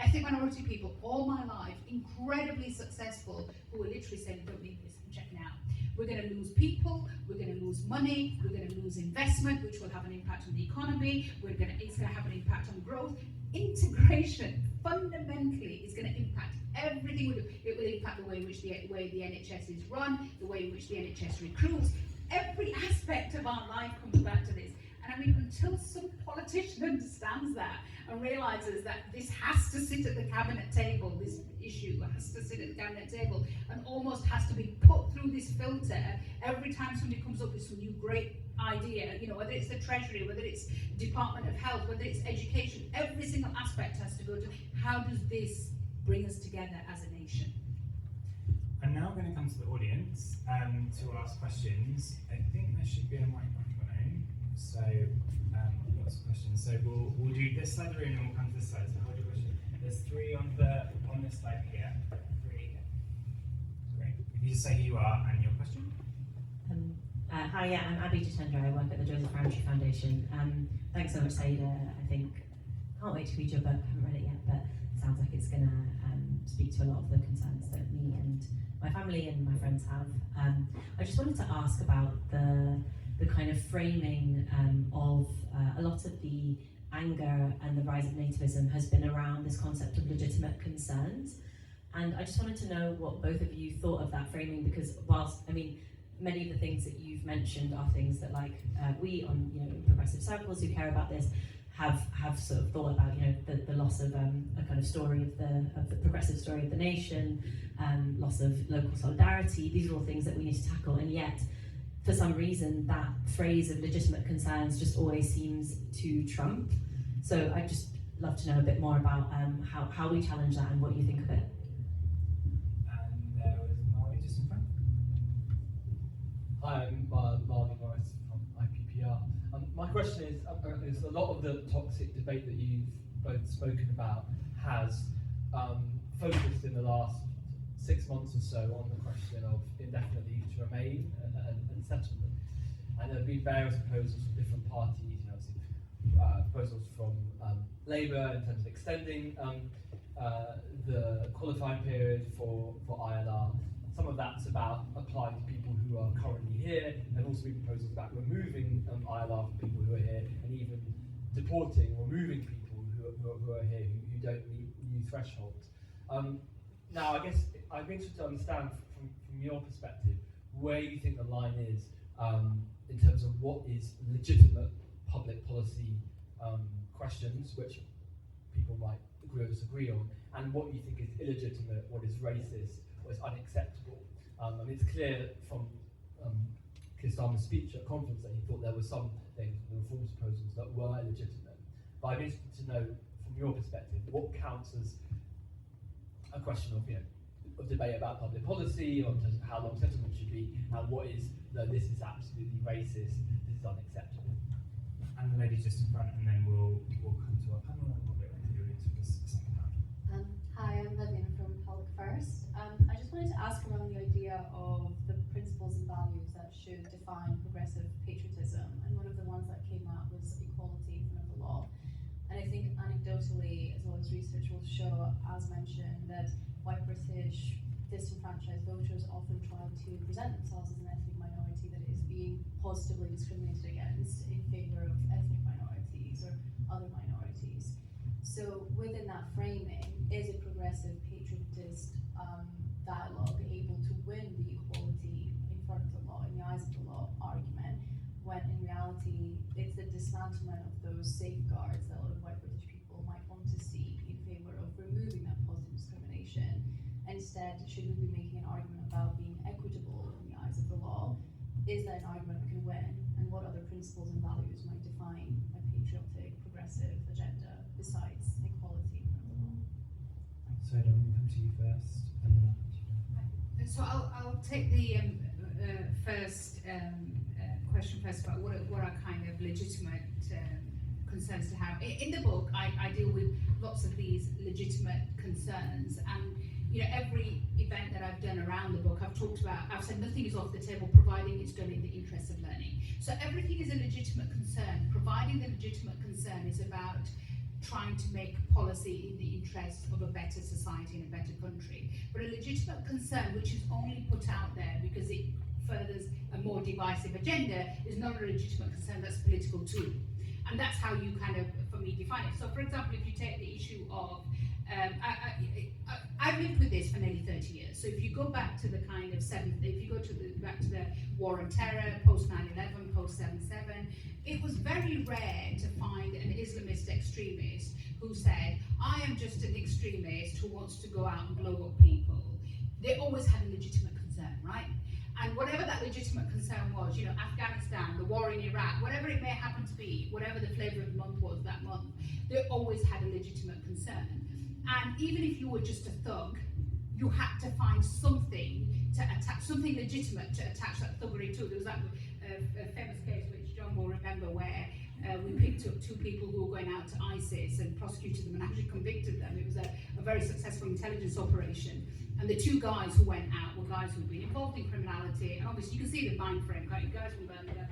Speaker 4: ethnic minority people all my life, incredibly successful, who are literally saying, don't need this, I'm checking out. We're going to lose people, we're going to lose money, we're going to lose investment, which will have an impact on the economy, it's going to have an impact on growth. Integration, fundamentally, is going to impact everything we do. It will impact the way in which the NHS is run, the way in which the NHS recruits. Every aspect of our life comes back to this. And until some politician understands that and realises that this has to sit at the cabinet table, this issue has to sit at the cabinet table and almost has to be put through this filter every time somebody comes up with some new great idea, whether it's the Treasury, whether it's Department of Health, whether it's education, every single aspect has to go to how does this bring us together as a nation.
Speaker 2: I'm now going to come to the audience to ask questions. I think there should be a microphone. So, lots of questions. So we'll do this side of the room and we'll come to this side. So hold your question. There's 3 on this side here. 3 here. Great. If you just say who you are and your question.
Speaker 6: Hi, I'm Abby Jitendra. I work at the Joseph Rowntree Foundation. Thanks so much, Sayeeda. I think, can't wait to read your book. I haven't read it yet, but it sounds like it's going to speak to a lot of the concerns that me and my family and my friends have. I just wanted to ask about the kind of framing of a lot of the anger and the rise of nativism has been around this concept of legitimate concerns. And I just wanted to know what both of you thought of that framing, because whilst, many of the things that you've mentioned are things that we on, in progressive circles who care about this have sort of thought about, the loss of a kind of story of the progressive story of the nation, loss of local solidarity. These are all things that we need to tackle, and yet for some reason that phrase of legitimate concerns just always seems to trump. So I'd just love to know a bit more about how we challenge that and what you think of it.
Speaker 2: And there was Marley just in front.
Speaker 7: Hi, I'm Marley Morris from IPPR. My question is a lot of the toxic debate that you've both spoken about has focused in the last 6 months or so on the question of indefinite leave to remain and settlement. And there have been various proposals from different parties, proposals from Labour in terms of extending the qualifying period for ILR, some of that's about applying to people who are currently here. There have also been proposals about removing ILR from people who are here, and even deporting or removing people who are here who don't meet new thresholds. Now, I guess I'd be interested to understand from your perspective where you think the line is in terms of what is legitimate public policy questions, which people might agree or disagree on, and what you think is illegitimate, what is racist, what is unacceptable. And it's clear from Keir Starmer's speech at conference that he thought there were some things, the reform proposals, that were illegitimate. But I'd be interested to know, from your perspective, what counts as a question of, of debate about public policy, or in terms of how long settlement should be, and what is, no, this is absolutely racist, this is unacceptable.
Speaker 2: And the lady just in front, and then we'll come to our panel and we'll get into the second round.
Speaker 8: Hi, I'm Vivian from Public First. I just wanted to ask around the idea of the principles and values that should define progressive patriotism, and one of the ones that came out was equality in front of the law. And I think anecdotally, as well as research will show, as mentioned, that white British disenfranchised voters often try to present themselves as an ethnic minority that is being positively discriminated against in favor of ethnic minorities or other minorities. So within that framing, is a progressive patriotist dialogue able to win the equality in front of the law, in the eyes of the law argument, when in reality it's the dismantlement of those safeguards that a lot of white British people might want to see in favor of removing that positive discrimination? Instead, should we be making an argument about being equitable in the eyes of the law? Is that an argument that can win? And what other principles and values might define a patriotic, progressive agenda besides equality in front of the law?
Speaker 2: So, do we come to you first, and then I'll come to you.
Speaker 4: So I'll take the first question first about what are kind of legitimate concerns to have. In the book, I deal with lots of these legitimate concerns, and every event that I've done around the book, I've said nothing is off the table providing it's done in the interest of learning. So everything is a legitimate concern, providing the legitimate concern is about trying to make policy in the interest of a better society and a better country. But a legitimate concern which is only put out there because it furthers a more divisive agenda is not a legitimate concern, that's a political tool. And that's how you kind of, for me, define it. So for example, if you take the issue of, I've lived with this for nearly 30 years. So if you go back to the kind of back to the war on terror, post 9/11, post 7/7, it was very rare to find an Islamist extremist who said, I am just an extremist who wants to go out and blow up people. They always had a legitimate concern, right? And whatever that legitimate concern was, Afghanistan, the war in Iraq, whatever it may happen to be, whatever the flavour of the month was that month, they always had a legitimate concern. And even if you were just a thug, you had to find something to attach, something legitimate to attach that thuggery to. There was that famous case, which John will remember, where we picked up two people who were going out to ISIS and prosecuted them and actually convicted them. It was a very successful intelligence operation. And the two guys who went out were guys who'd been involved in criminality, and obviously you can see the mind frame, right? Guys from Birmingham,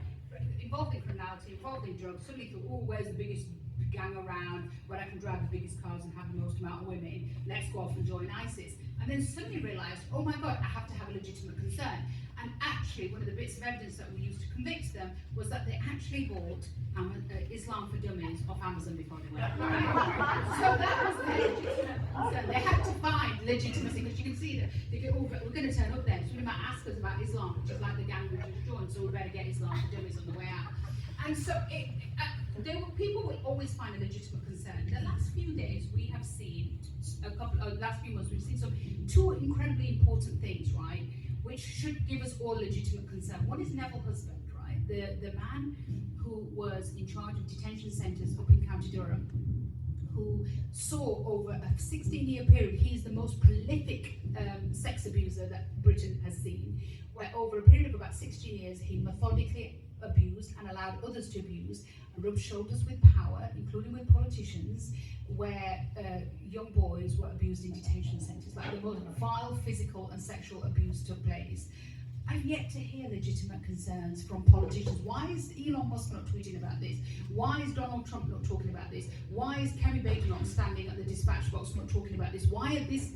Speaker 4: involved in criminality, involved in drugs, suddenly thought, oh, where's the biggest gang around, where I can drive the biggest cars and have the most amount of women, let's go off and join ISIS. And then suddenly realised, oh my God, I have to have a legitimate concern. And actually, one of the bits of evidence that we used to convict them was that they actually bought Islam for Dummies off Amazon before they went. So that was the legitimate concern. They had to find legitimacy, because you can see that they go, oh, we're going to turn up there, so we might ask us about Islam, which is like the gang we just joined, so we better get Islam for Dummies on the way out. And so people will always find a legitimate concern. The last few days we have seen, last few months we've seen two incredibly important things, right, which should give us all legitimate concern. One is Neville Husband, right, the man who was in charge of detention centres up in County Durham, who saw over a 16-year period, he's the most prolific sex abuser that Britain has seen, where over a period of about 16 years he methodically abused and allowed others to abuse and rubbed shoulders with power, including with politicians, where young boys were abused in detention centres. Like the most vile physical and sexual abuse took place. I've yet to hear legitimate concerns from politicians. Why is Elon Musk not tweeting about this? Why is Donald Trump not talking about this? Why is Kerry Baker not standing at the dispatch box not talking about this? Why are these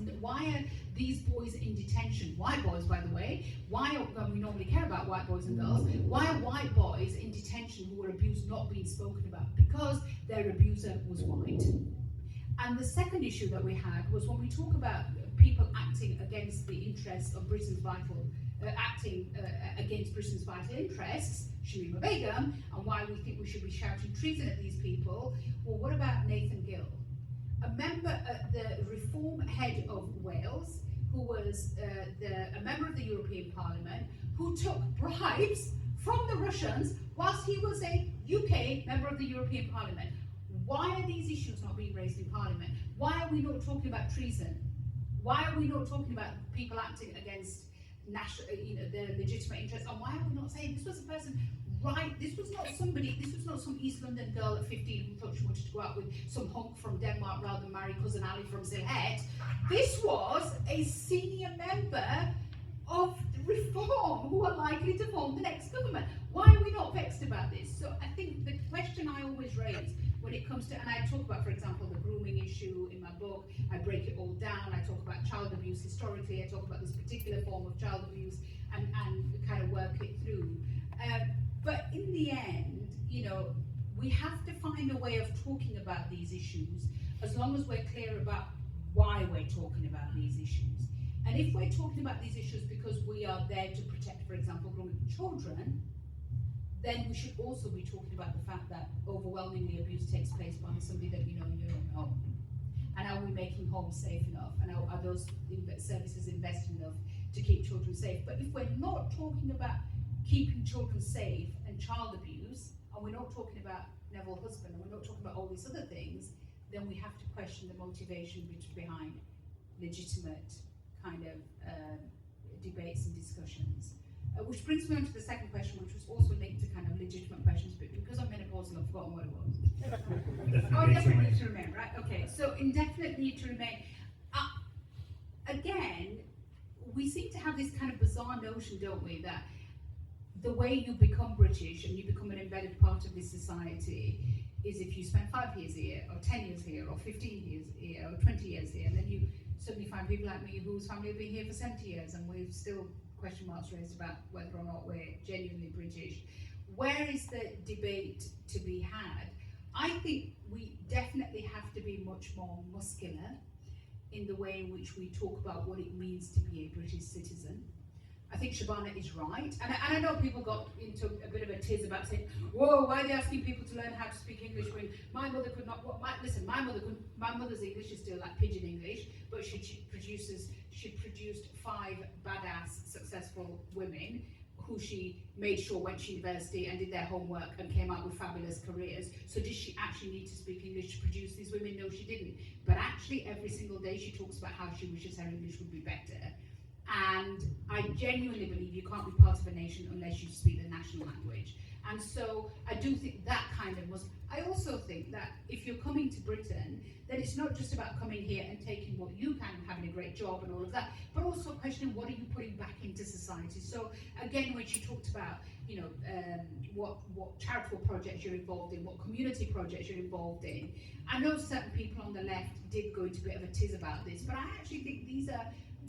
Speaker 4: boys in detention? White boys, by the way. We normally care about white boys and girls. Why are white boys in detention who were abused not being spoken about? Because their abuser was white. And the second issue that we had was when we talk about people acting against the interests of Britain's against Britain's vital interests, Sayeeda Begum, and why we think we should be shouting treason at these people. Well, what about Nathan Gill, a member, the Reform head of Wales, who was a member of the European Parliament, who took bribes from the Russians whilst he was a UK member of the European Parliament? Why are these issues not being raised in Parliament? Why are we not talking about treason? Why are we not talking about people acting against their legitimate interests? And why are we not saying this was a person, right? This was not some East London girl at 15 who thought she wanted to go out with some hunk from Denmark rather than marry cousin Ali from Sylhet. This was a senior member of Reform who are likely to form the next government. Why are we not vexed about this? So I think the question I always raise when it comes to, and I talk about, for example, the grooming issue in my book, I break it all down, I talk about child abuse historically, I talk about this particular form of child abuse and kind of work it through. But in the end, we have to find a way of talking about these issues as long as we're clear about why we're talking about these issues. And if we're talking about these issues because we are there to protect, for example, grown children, then we should also be talking about the fact that overwhelmingly abuse takes place by somebody that we know in your own home. And are we making homes safe enough? And are those services invested enough to keep children safe? But if we're not talking about keeping children safe and child abuse, and we're not talking about Neville Husband, and we're not talking about all these other things, then we have to question the motivation behind legitimate kind of debates and discussions. Which brings me on to the second question, which was also linked to kind of legitimate questions, but because I'm menopausal, I've forgotten what it was. Indefinite to remain, right? Okay, so indefinite leave to remain. Again, we seem to have this kind of bizarre notion, don't we, that the way you become British and you become an embedded part of this society is if you spend 5 years here, or 10 years here, or 15 years here, or 20 years here, and then you suddenly find people like me whose family have been here for 70 years, and we've still question marks raised about whether or not we're genuinely British. Where is the debate to be had? I think we definitely have to be much more muscular in the way in which we talk about what it means to be a British citizen. I think Shabana is right, and I know people got into a bit of a tiz about saying, whoa, why are they asking people to learn how to speak English when my mother could not, my mother's English is still like pidgin English, but she produced 5 badass successful women who she made sure went to university and did their homework and came out with fabulous careers. So did she actually need to speak English to produce these women? No, she didn't. But actually every single day she talks about how she wishes her English would be better. And I genuinely believe you can't be part of a nation unless you speak the national language. And so I do think that kind of was, I also think that if you're coming to Britain, then it's not just about coming here and taking what you can, having a great job and all of that, but also questioning what are you putting back into society. So again, when she talked about, what charitable projects you're involved in, what community projects you're involved in, I know certain people on the left did go into a bit of a tiz about this, but I actually think these are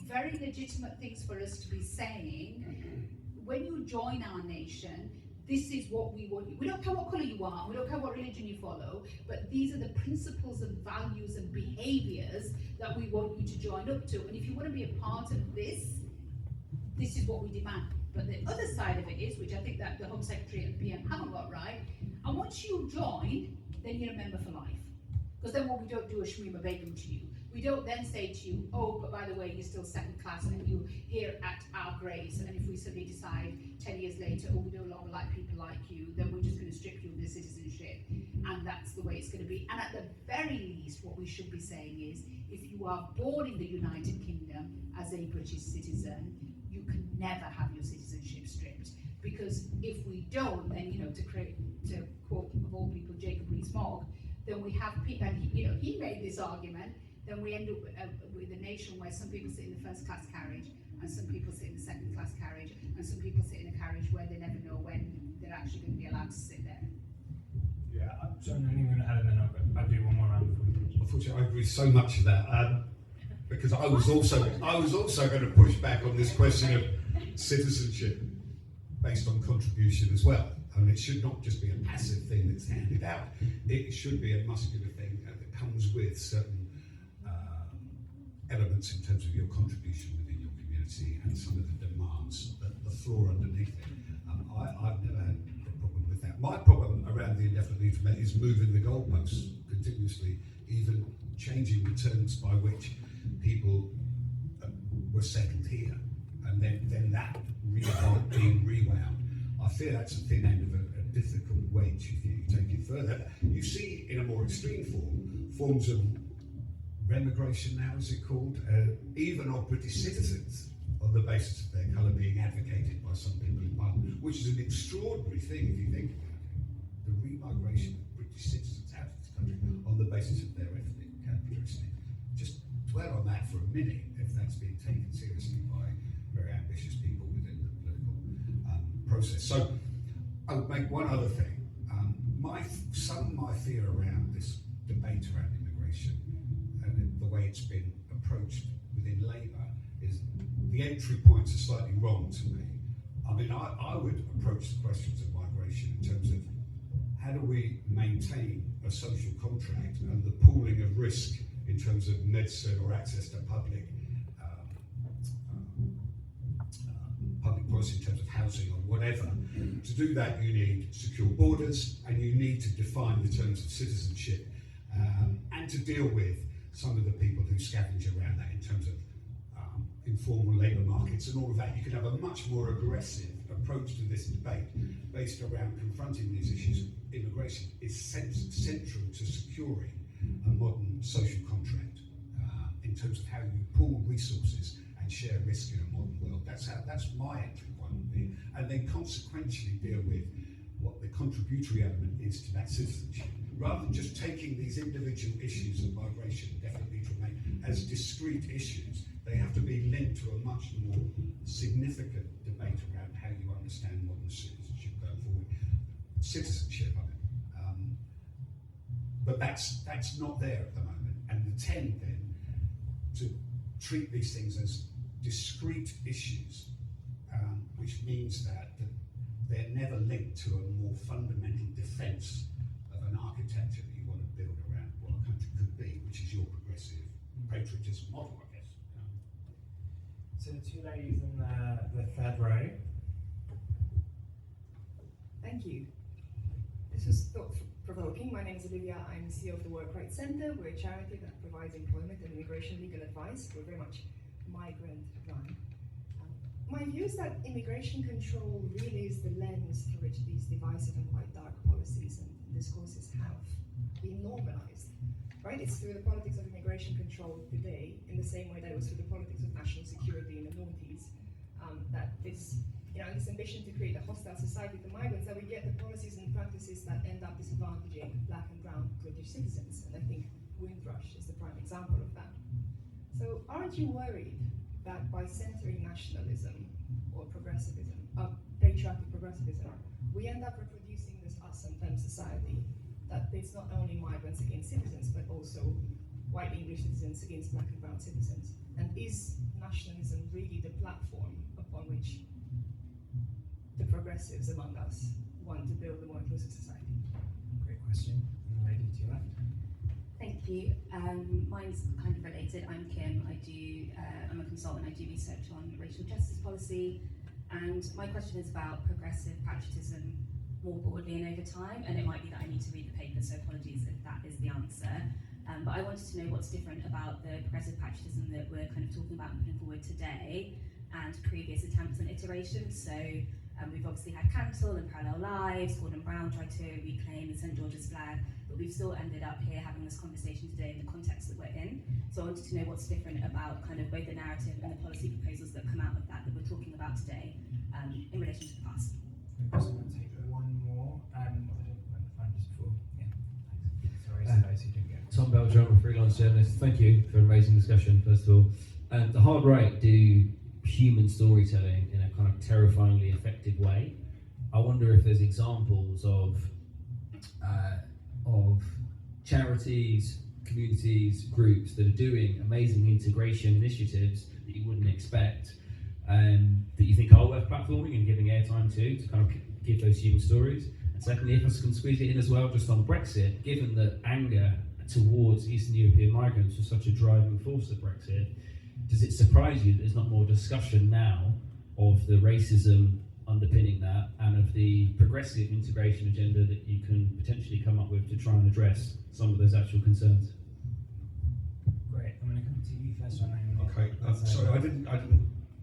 Speaker 4: very legitimate things for us to be saying. When you join our nation, this is what we want you. We don't care what colour you are, we don't care what religion you follow, but these are the principles and values and behaviours that we want you to join up to. And if you want to be a part of this, this is what we demand. But the other side of it is, which I think that the Home Secretary and PM haven't got right, and once you join, then you're a member for life. Because then what we don't do is Sayeeda Begum to you. We don't then say to you, oh, but by the way, you're still second class and you're here at our grace, and if we suddenly decide 10 years later, oh, we no longer like people like you, then we're just going to strip you of your citizenship, and that's the way it's going to be. And at the very least, what we should be saying is, if you are born in the United Kingdom as a British citizen, you can never have your citizenship stripped. Because if we don't, then, to quote of all people, Jacob Rees-Mogg, then we have people, and he made this argument, then we end up with a nation where some people sit in the first class carriage and some people sit in a second class carriage, and some people sit in a carriage where they never know when they're actually going to be allowed to sit there.
Speaker 2: Yeah, I'm sorry, anyone add in then I'll do one more round before we finish.
Speaker 5: Unfortunately, I agree so much of that because I was also going to push back on this question of citizenship based on contribution as well. I mean, it should not just be a passive thing that's handed out. It should be a muscular thing that comes with certain elements in terms of your contribution within your community and some of the demands, the floor underneath it. I've never had a problem with that. My problem around the indefinite leave to remain is moving the goalposts continuously, even changing the terms by which people were settled here, and then that being rewound. I fear that's a thin end of a difficult wedge if you take it further. You see in a more extreme form, forms of remigration now, is it called, even of British citizens on the basis of their colour being advocated by some people in Parliament, which is an extraordinary thing if you think about it. The remigration of British citizens out of this country on the basis of their ethnic characteristics. Just dwell on that for a minute if that's being taken seriously by very ambitious people within the political process. So I would make one other thing. Some of my fear around this debate around immigration and the way it's been approached within Labour is the entry points are slightly wrong to me. I mean, I would approach the questions of migration in terms of how do we maintain a social contract and the pooling of risk in terms of medicine or access to public policy in terms of housing or whatever. To do that, you need secure borders and you need to define the terms of citizenship and to deal with some of the people who scavenge around that in terms of informal labour markets and all of that. You can have a much more aggressive approach to this debate based around confronting these issues. Immigration is central to securing a modern social contract in terms of how you pool resources and share risk in a modern world. That's my entry point, and then consequentially deal with what the contributory element is to that citizenship, rather than just taking these individual issues of migration, definitely to remain as discrete issues. They have to be linked to a much more significant debate around how you understand modern citizenship going forward. Citizenship, I mean. But that's not there at the moment, and the tend then to treat these things as discrete issues, which means that they're never linked to a more fundamental defence of an architecture that you want to build around what a country could be, which is your progressive patriotism model, I guess.
Speaker 2: So the two ladies in the third row.
Speaker 9: Thank you. This was thought-provoking. My name is Olivia. I'm CEO of the Work Rights Centre. We're a charity that provides employment and immigration legal advice. We're very much migrant-run. My view is that immigration control really is the lens through which these divisive and quite dark policies and discourses have been normalised. Right? It's through the politics of immigration control today, in the same way that it was through the politics of national security in the noughties, that this ambition to create a hostile society for migrants, that we get the policies and practices that end up disadvantaging black and brown British citizens. And I think Windrush is the prime example of that. So aren't you worried that by centering nationalism or progressivism, patriotic progressivism, we end up reproducing this us and them society, that it's not only migrants against citizens, but also white English citizens against black and brown citizens? And is nationalism really the platform upon which the progressives among us want to build a more inclusive society?
Speaker 2: Great question. And the lady to your left.
Speaker 10: Thank you. Mine's kind of related. I'm Kim. I'm a consultant. I do research on racial justice policy, and my question is about progressive patriotism more broadly and over time. And it might be that I need to read the paper, so apologies if that is the answer. But I wanted to know what's different about the progressive patriotism that we're kind of talking about and putting forward today, and previous attempts and iterations. So we've obviously had Cancel and Parallel Lives. Gordon Brown tried to reclaim the St George's flag, but we've still ended up here having this conversation today in the context that we're in. So I wanted to know what's different about kind of both the narrative and the policy proposals that come out of that we're talking about today in relation to the past.
Speaker 2: I'm just going to take one more. I don't know the phone just before. Yeah. Thanks. Sorry to those who didn't get it.
Speaker 11: Tom Belger, I'm a freelance journalist. Thank you for an amazing discussion, first of all. The hard right do human storytelling in a kind of terrifyingly effective way. I wonder if there's examples of charities, communities, groups that are doing amazing integration initiatives that you wouldn't expect, that you think are worth platforming and giving airtime to kind of give those human stories. And secondly, if I can squeeze it in as well, just on Brexit, given that anger towards Eastern European migrants was such a driving force of Brexit, does it surprise you that there's not more discussion now of the racism underpinning that and of the progressive integration agenda that you can potentially come up with to try and address some of those actual concerns?
Speaker 2: Great. I'm going to come to you first, Rainham.
Speaker 5: Okay, sorry, I didn't.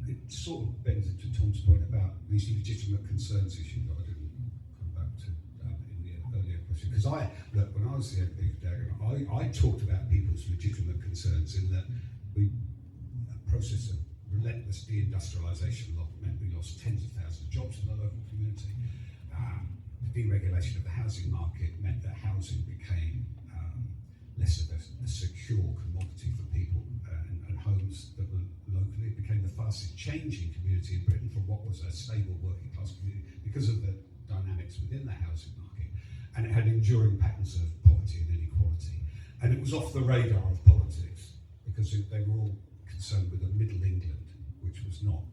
Speaker 5: It sort of bends into Tom's point about these legitimate concerns issue that I didn't come back to in the earlier question. Because when I was the MP for Dagenham, I talked about people's legitimate concerns in that a process of relentless deindustrialisation meant we lost tens of thousands of jobs in the local community. The deregulation of the housing market meant that housing became less of a secure commodity for people, and homes that were locally. It became the fastest changing community in Britain from what was a stable working class community because of the dynamics within the housing market, and it had enduring patterns of poverty and inequality. And it was off the radar of politics because they were all concerned with a Middle England, which was not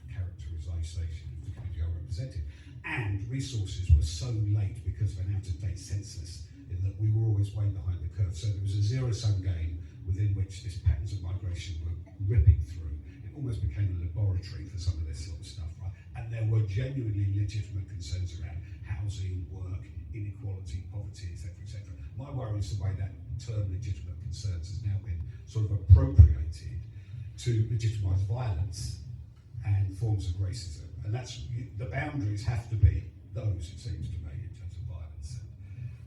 Speaker 5: a characterisation of the community I represented. And resources were so late because of an out-of-date census in that we were always way behind the curve. So there was a zero-sum game within which these patterns of migration were ripping through. It almost became a laboratory for some of this sort of stuff, right? And there were genuinely legitimate concerns around housing, work, inequality, poverty, etc., etc. My worry is the way that term legitimate concerns has now been sort of appropriated to legitimise violence and forms of racism. And that's, the boundaries have to be those, it seems to me, in terms of violence and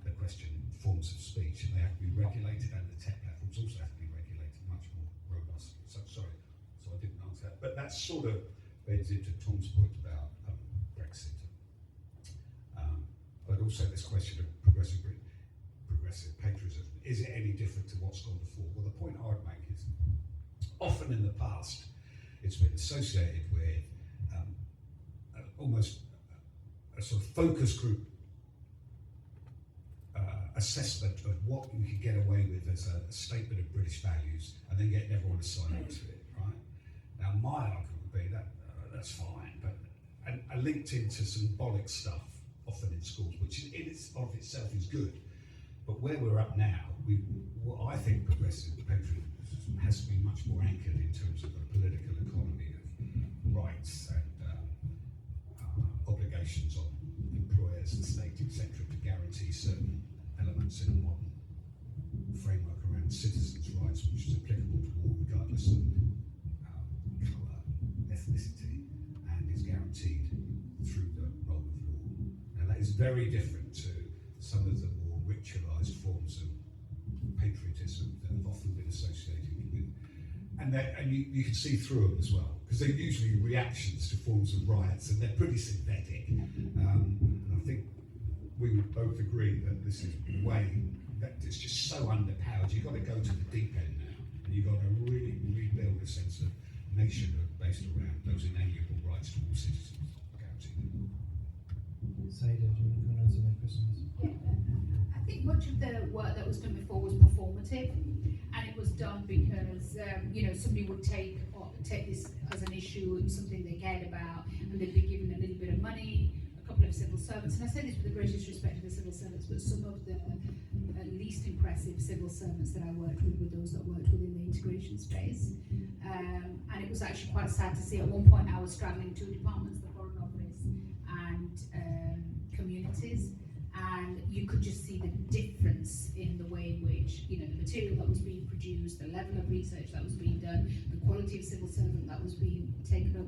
Speaker 5: the question forms of speech, and they have to be regulated, and the tech platforms also have to be regulated much more robustly. So sorry, so I didn't answer that. But that sort of bends into Tom's point about Brexit. But also this question of progressive patriotism. Is it any different to what's gone before? Well, the point I would make is often in the past it's been associated with almost a sort of focus group assessment of what we could get away with as a statement of British values, and then getting everyone to sign up to it, right? Now, my argument would be that that's fine, but and linked into symbolic stuff often in schools, which in itself is good. But where we're up now, what I think progressive patriotism has to be much more anchored in terms of the political economy of rights and obligations on employers and state, etc., to guarantee certain elements in a modern framework around citizens' rights, which is applicable to all regardless of colour, ethnicity, and is guaranteed through the role of law. Now that is very different to some of the more ritualised forms of patriotism that have often been associated with, and you can see through them as well, because they're usually reactions to forms of riots, and they're pretty synthetic. And I think we would both agree that this is a way that it's just so underpowered. You've got to go to the deep end now, and you've got to really rebuild a sense of nationhood based around those inalienable rights to all citizens.
Speaker 7: Sayeeda, do you want to answer my questions?
Speaker 4: I think much of the work that was done before was performative, and it was done because somebody would take this as an issue and something they cared about, and they'd be given a little bit of money, a couple of civil servants, and I say this with the greatest respect to the civil servants, but some of the least impressive civil servants that I worked with were those that worked within the integration space, and it was actually quite sad to see. At one point I was straddling two departments, the Foreign Office and communities, and you could just see the difference in the way in which the material that was being produced, the level of research that was being done, the quality of civil servant that was being taken up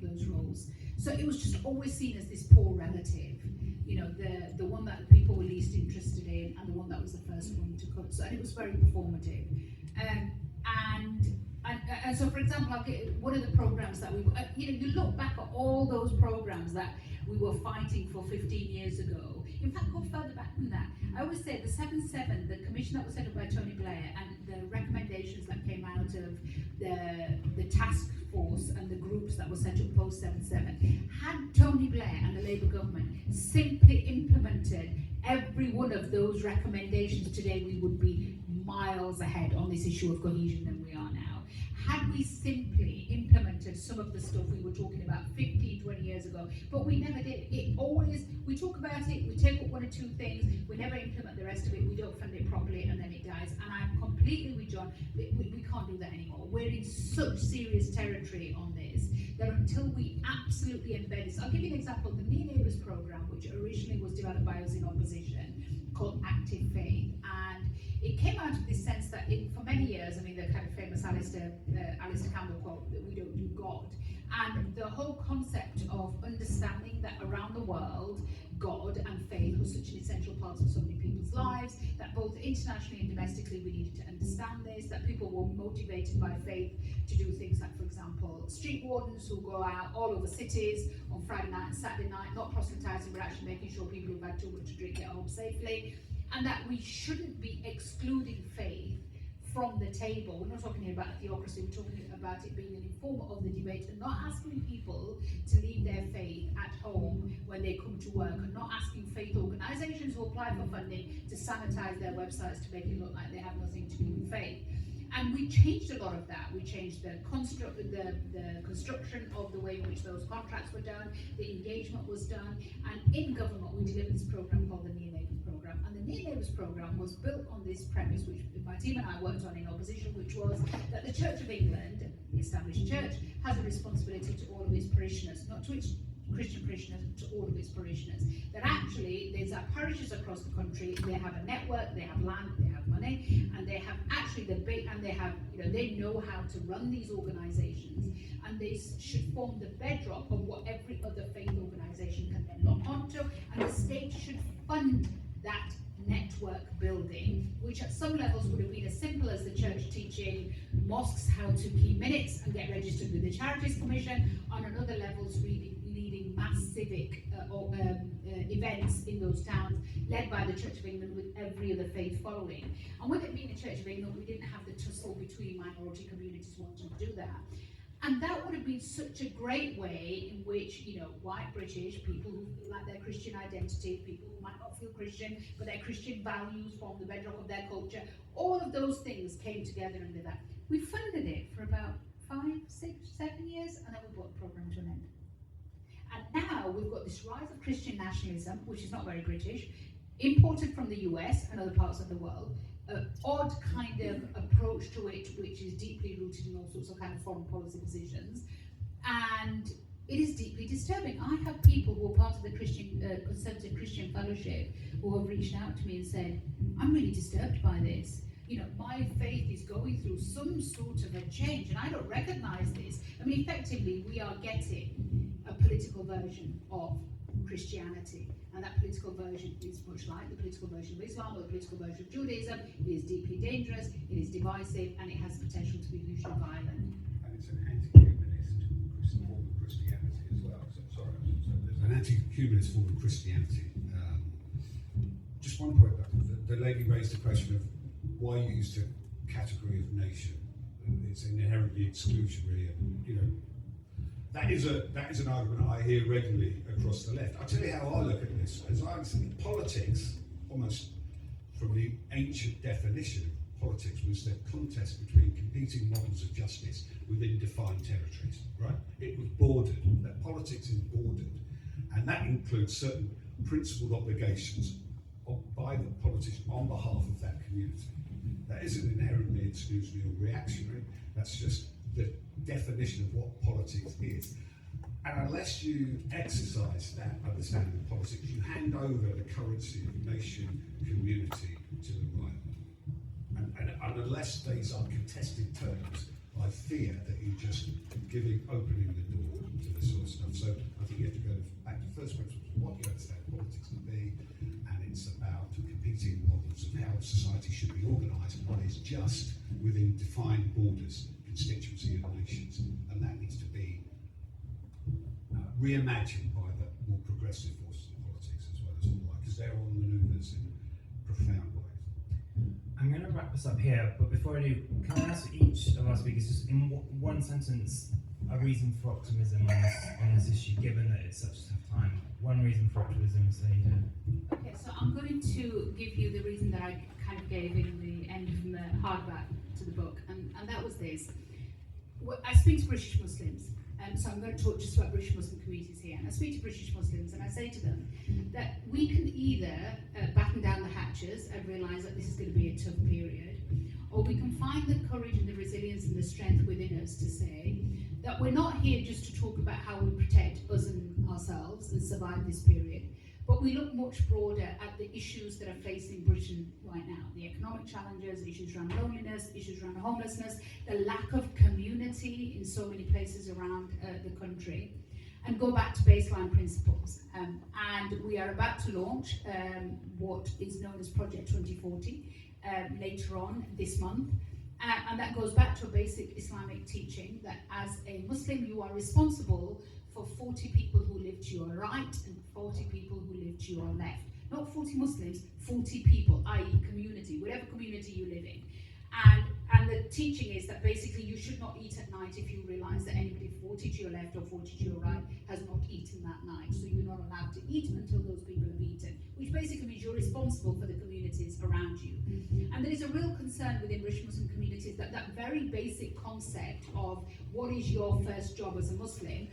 Speaker 4: those roles. So it was just always seen as this poor relative, the one that the people were least interested in, and the one that was the first one to cut. So, and it was very performative, and so, for example, one of the programs that you look back at all those programs that we were fighting for 15 years ago. In fact, go further back than that. I always say the 7-7, the commission that was set up by Tony Blair, and the recommendations that came out of the task force and the groups that were set up post 7-7, had Tony Blair and the Labour government simply implemented every one of those recommendations, today we would be miles ahead on this issue of cohesion than we are now. Had we simply implemented some of the stuff we were talking about 15, 20 years ago, but we never did. We talk about it, we take up one or two things, we never implement the rest of it, we don't fund it properly, and then it dies. And I'm completely with John, we can't do that anymore. We're in such serious territory on this, that until we absolutely embed this, I'll give you an example, the Near Neighbours programme, which originally was developed by us in opposition, called Active Faith, and it came out of this sense that for many years, I mean, the kind of famous Alistair Campbell quote, that we don't do God, and the whole concept of understanding that around the world, God and faith was such an essential part of so many people's lives, that both internationally and domestically we needed to understand this, that people were motivated by faith to do things like, for example, street wardens who go out all over cities on Friday night and Saturday night, not proselytizing, but actually making sure people who've had too much to drink get home safely, and that we shouldn't be excluding faith from the table. We're not talking here about theocracy, we're talking about it being an informer of the debate, and not asking people to leave their faith at home when they come to work, and not asking faith organisations who apply for funding to sanitise their websites to make it look like they have nothing to do with faith. And we changed a lot of that. We changed the construction of the way in which those contracts were done, the engagement was done, and in government we delivered this programme called the Near Neighbours Programme. And the Near Neighbours Programme was built on this premise, which my team and I worked on in opposition, which was that the Church of England, the established church, has a responsibility to all of its parishioners, not to its Christian parishioners, to all of its parishioners. That actually there's parishes across the country, they have a network, they have land, they have money, and they have actually they know how to run these organisations, and they should form the bedrock of what every other faith organisation can then lock onto, and the state should fund that network building, which at some levels would have been as simple as the church teaching mosques how to keep minutes and get registered with the Charities Commission, on another levels leading mass civic events in those towns, led by the Church of England with every other faith following. And with it being the Church of England, we didn't have the tussle between minority communities wanting to do that. And that would have been such a great way in which, white British, people who like their Christian identity, people who might not feel Christian, but their Christian values form the bedrock of their culture, all of those things came together under that. We funded it for about 5, 6, 7 years, and then we brought the programme to an end. And now we've got this rise of Christian nationalism, which is not very British, imported from the US and other parts of the world, an odd kind of approach to it, which is deeply rooted in all sorts of kind of foreign policy positions, and it is deeply disturbing. I have people who are part of the Conservative Christian Fellowship who have reached out to me and said, I'm really disturbed by this. My faith is going through some sort of a change, and I don't recognise this. I mean, effectively, we are getting a political version of Christianity, and that political version is much like the political version of Islam or the political version of Judaism. It is deeply dangerous, it is divisive, and it has potential to be hugely violent.
Speaker 5: And it's an anti-humanist form of Christianity as well. So there's an anti-humanist form of Christianity. Just one point, the lady raised the question of why use the category of nation. It's inherently exclusionary, and that is an argument I hear regularly across the left. I'll tell you how I look at this. As I understand politics, almost from the ancient definition of politics, was the contest between competing models of justice within defined territories. Right? It was bordered. That politics is bordered, and that includes certain principled obligations by the politician on behalf of that community. That isn't inherently exclusionary or reactionary. That's just the definition of what politics is. And unless you exercise that understanding of politics, you hand over the currency of nation, community to the right. And unless these are contested terms, I fear that you're just opening the door to this sort of stuff. So I think you have to go back to the first principles of what you understand politics to be, and it's about competing models of how society should be organised, and what is just within defined borders, constituency of nations, and that needs to be reimagined by the more progressive
Speaker 2: us up here, but before I do, can I ask each of our speakers just in one sentence a reason for optimism on this issue, given that it's such a tough time? One reason for optimism, Sayeeda.
Speaker 4: Okay, so I'm going to give you the reason that I kind of gave in the end from the hardback to the book, and that was this. I speak to British Muslims, so I'm going to talk just about British Muslim communities here, and I speak to British Muslims and I say to them that we can either batten down the hatches and realise that this is going to be a tough period, or we can find the courage and the resilience and the strength within us to say that we're not here just to talk about how we protect us and ourselves and survive this period, but we look much broader at the issues that are facing Britain right now. The economic challenges, issues around loneliness, issues around homelessness, the lack of community in so many places around the country, and go back to baseline principles. And we are about to launch what is known as Project 2040 later on this month. And that goes back to a basic Islamic teaching that as a Muslim you are responsible for 40 people who live to your right and 40 people who live to your left. Not 40 Muslims, 40 people, i.e. community, whatever community you live in. And the teaching is that basically you should not eat at night if you realise that anybody 40 to your left or 40 to your right has not eaten that night. So you're not allowed to eat until those people have eaten, which basically means you're responsible for the communities around you. And there is a real concern within British Muslim communities that that very basic concept of what is your first job as a Muslim,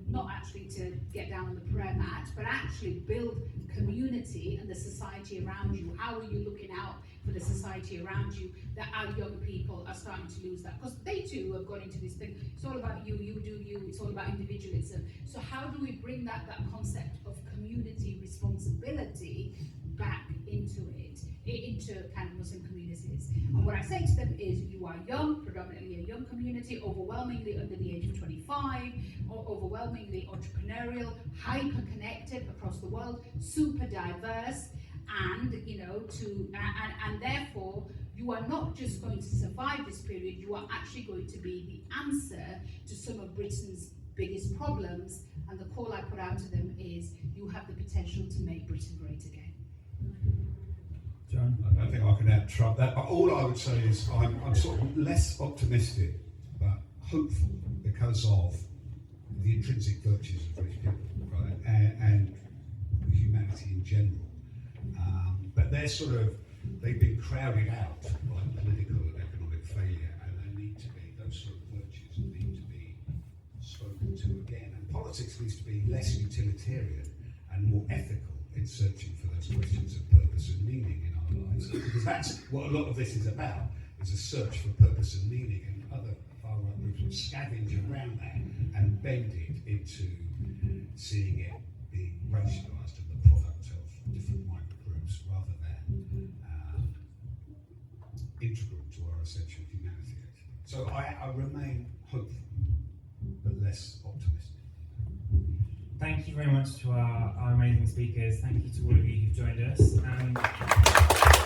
Speaker 4: not actually to get down on the prayer mat, but actually build community and the society around you. How are you looking out for the society around you, that our young people are starting to lose that? Because they too have got into this thing, it's all about you, you do you, it's all about individualism. So how do we bring that concept of community responsibility back into it, into kind of Muslim communities? And what I say to them is, you are young, predominantly a young community, overwhelmingly under the age of 25, or overwhelmingly entrepreneurial, hyper-connected across the world, super diverse, and and therefore you are not just going to survive this period, you are actually going to be the answer to some of Britain's biggest problems. And the call I put out to them is, you have the potential to make Britain great again.
Speaker 2: John?
Speaker 5: I don't think I can out-trump that, but all I would say is I'm sort of less optimistic but hopeful because of the intrinsic virtues of British people, right, and humanity in general. But they've been crowded out by political and economic failure, and they need to be, those sort of virtues need to be spoken to again. And politics needs to be less utilitarian and more ethical in searching for those questions of purpose and meaning in our lives. Because that's what a lot of this is about, is a search for purpose and meaning, and other far-right groups will scavenge around that and bend it into seeing it being racialised and the product of different microgroups rather than integral to our essential humanity, actually. So I remain hopeful, but less optimistic.
Speaker 2: Thank you very much to our amazing speakers. Thank you to all of you who've joined us.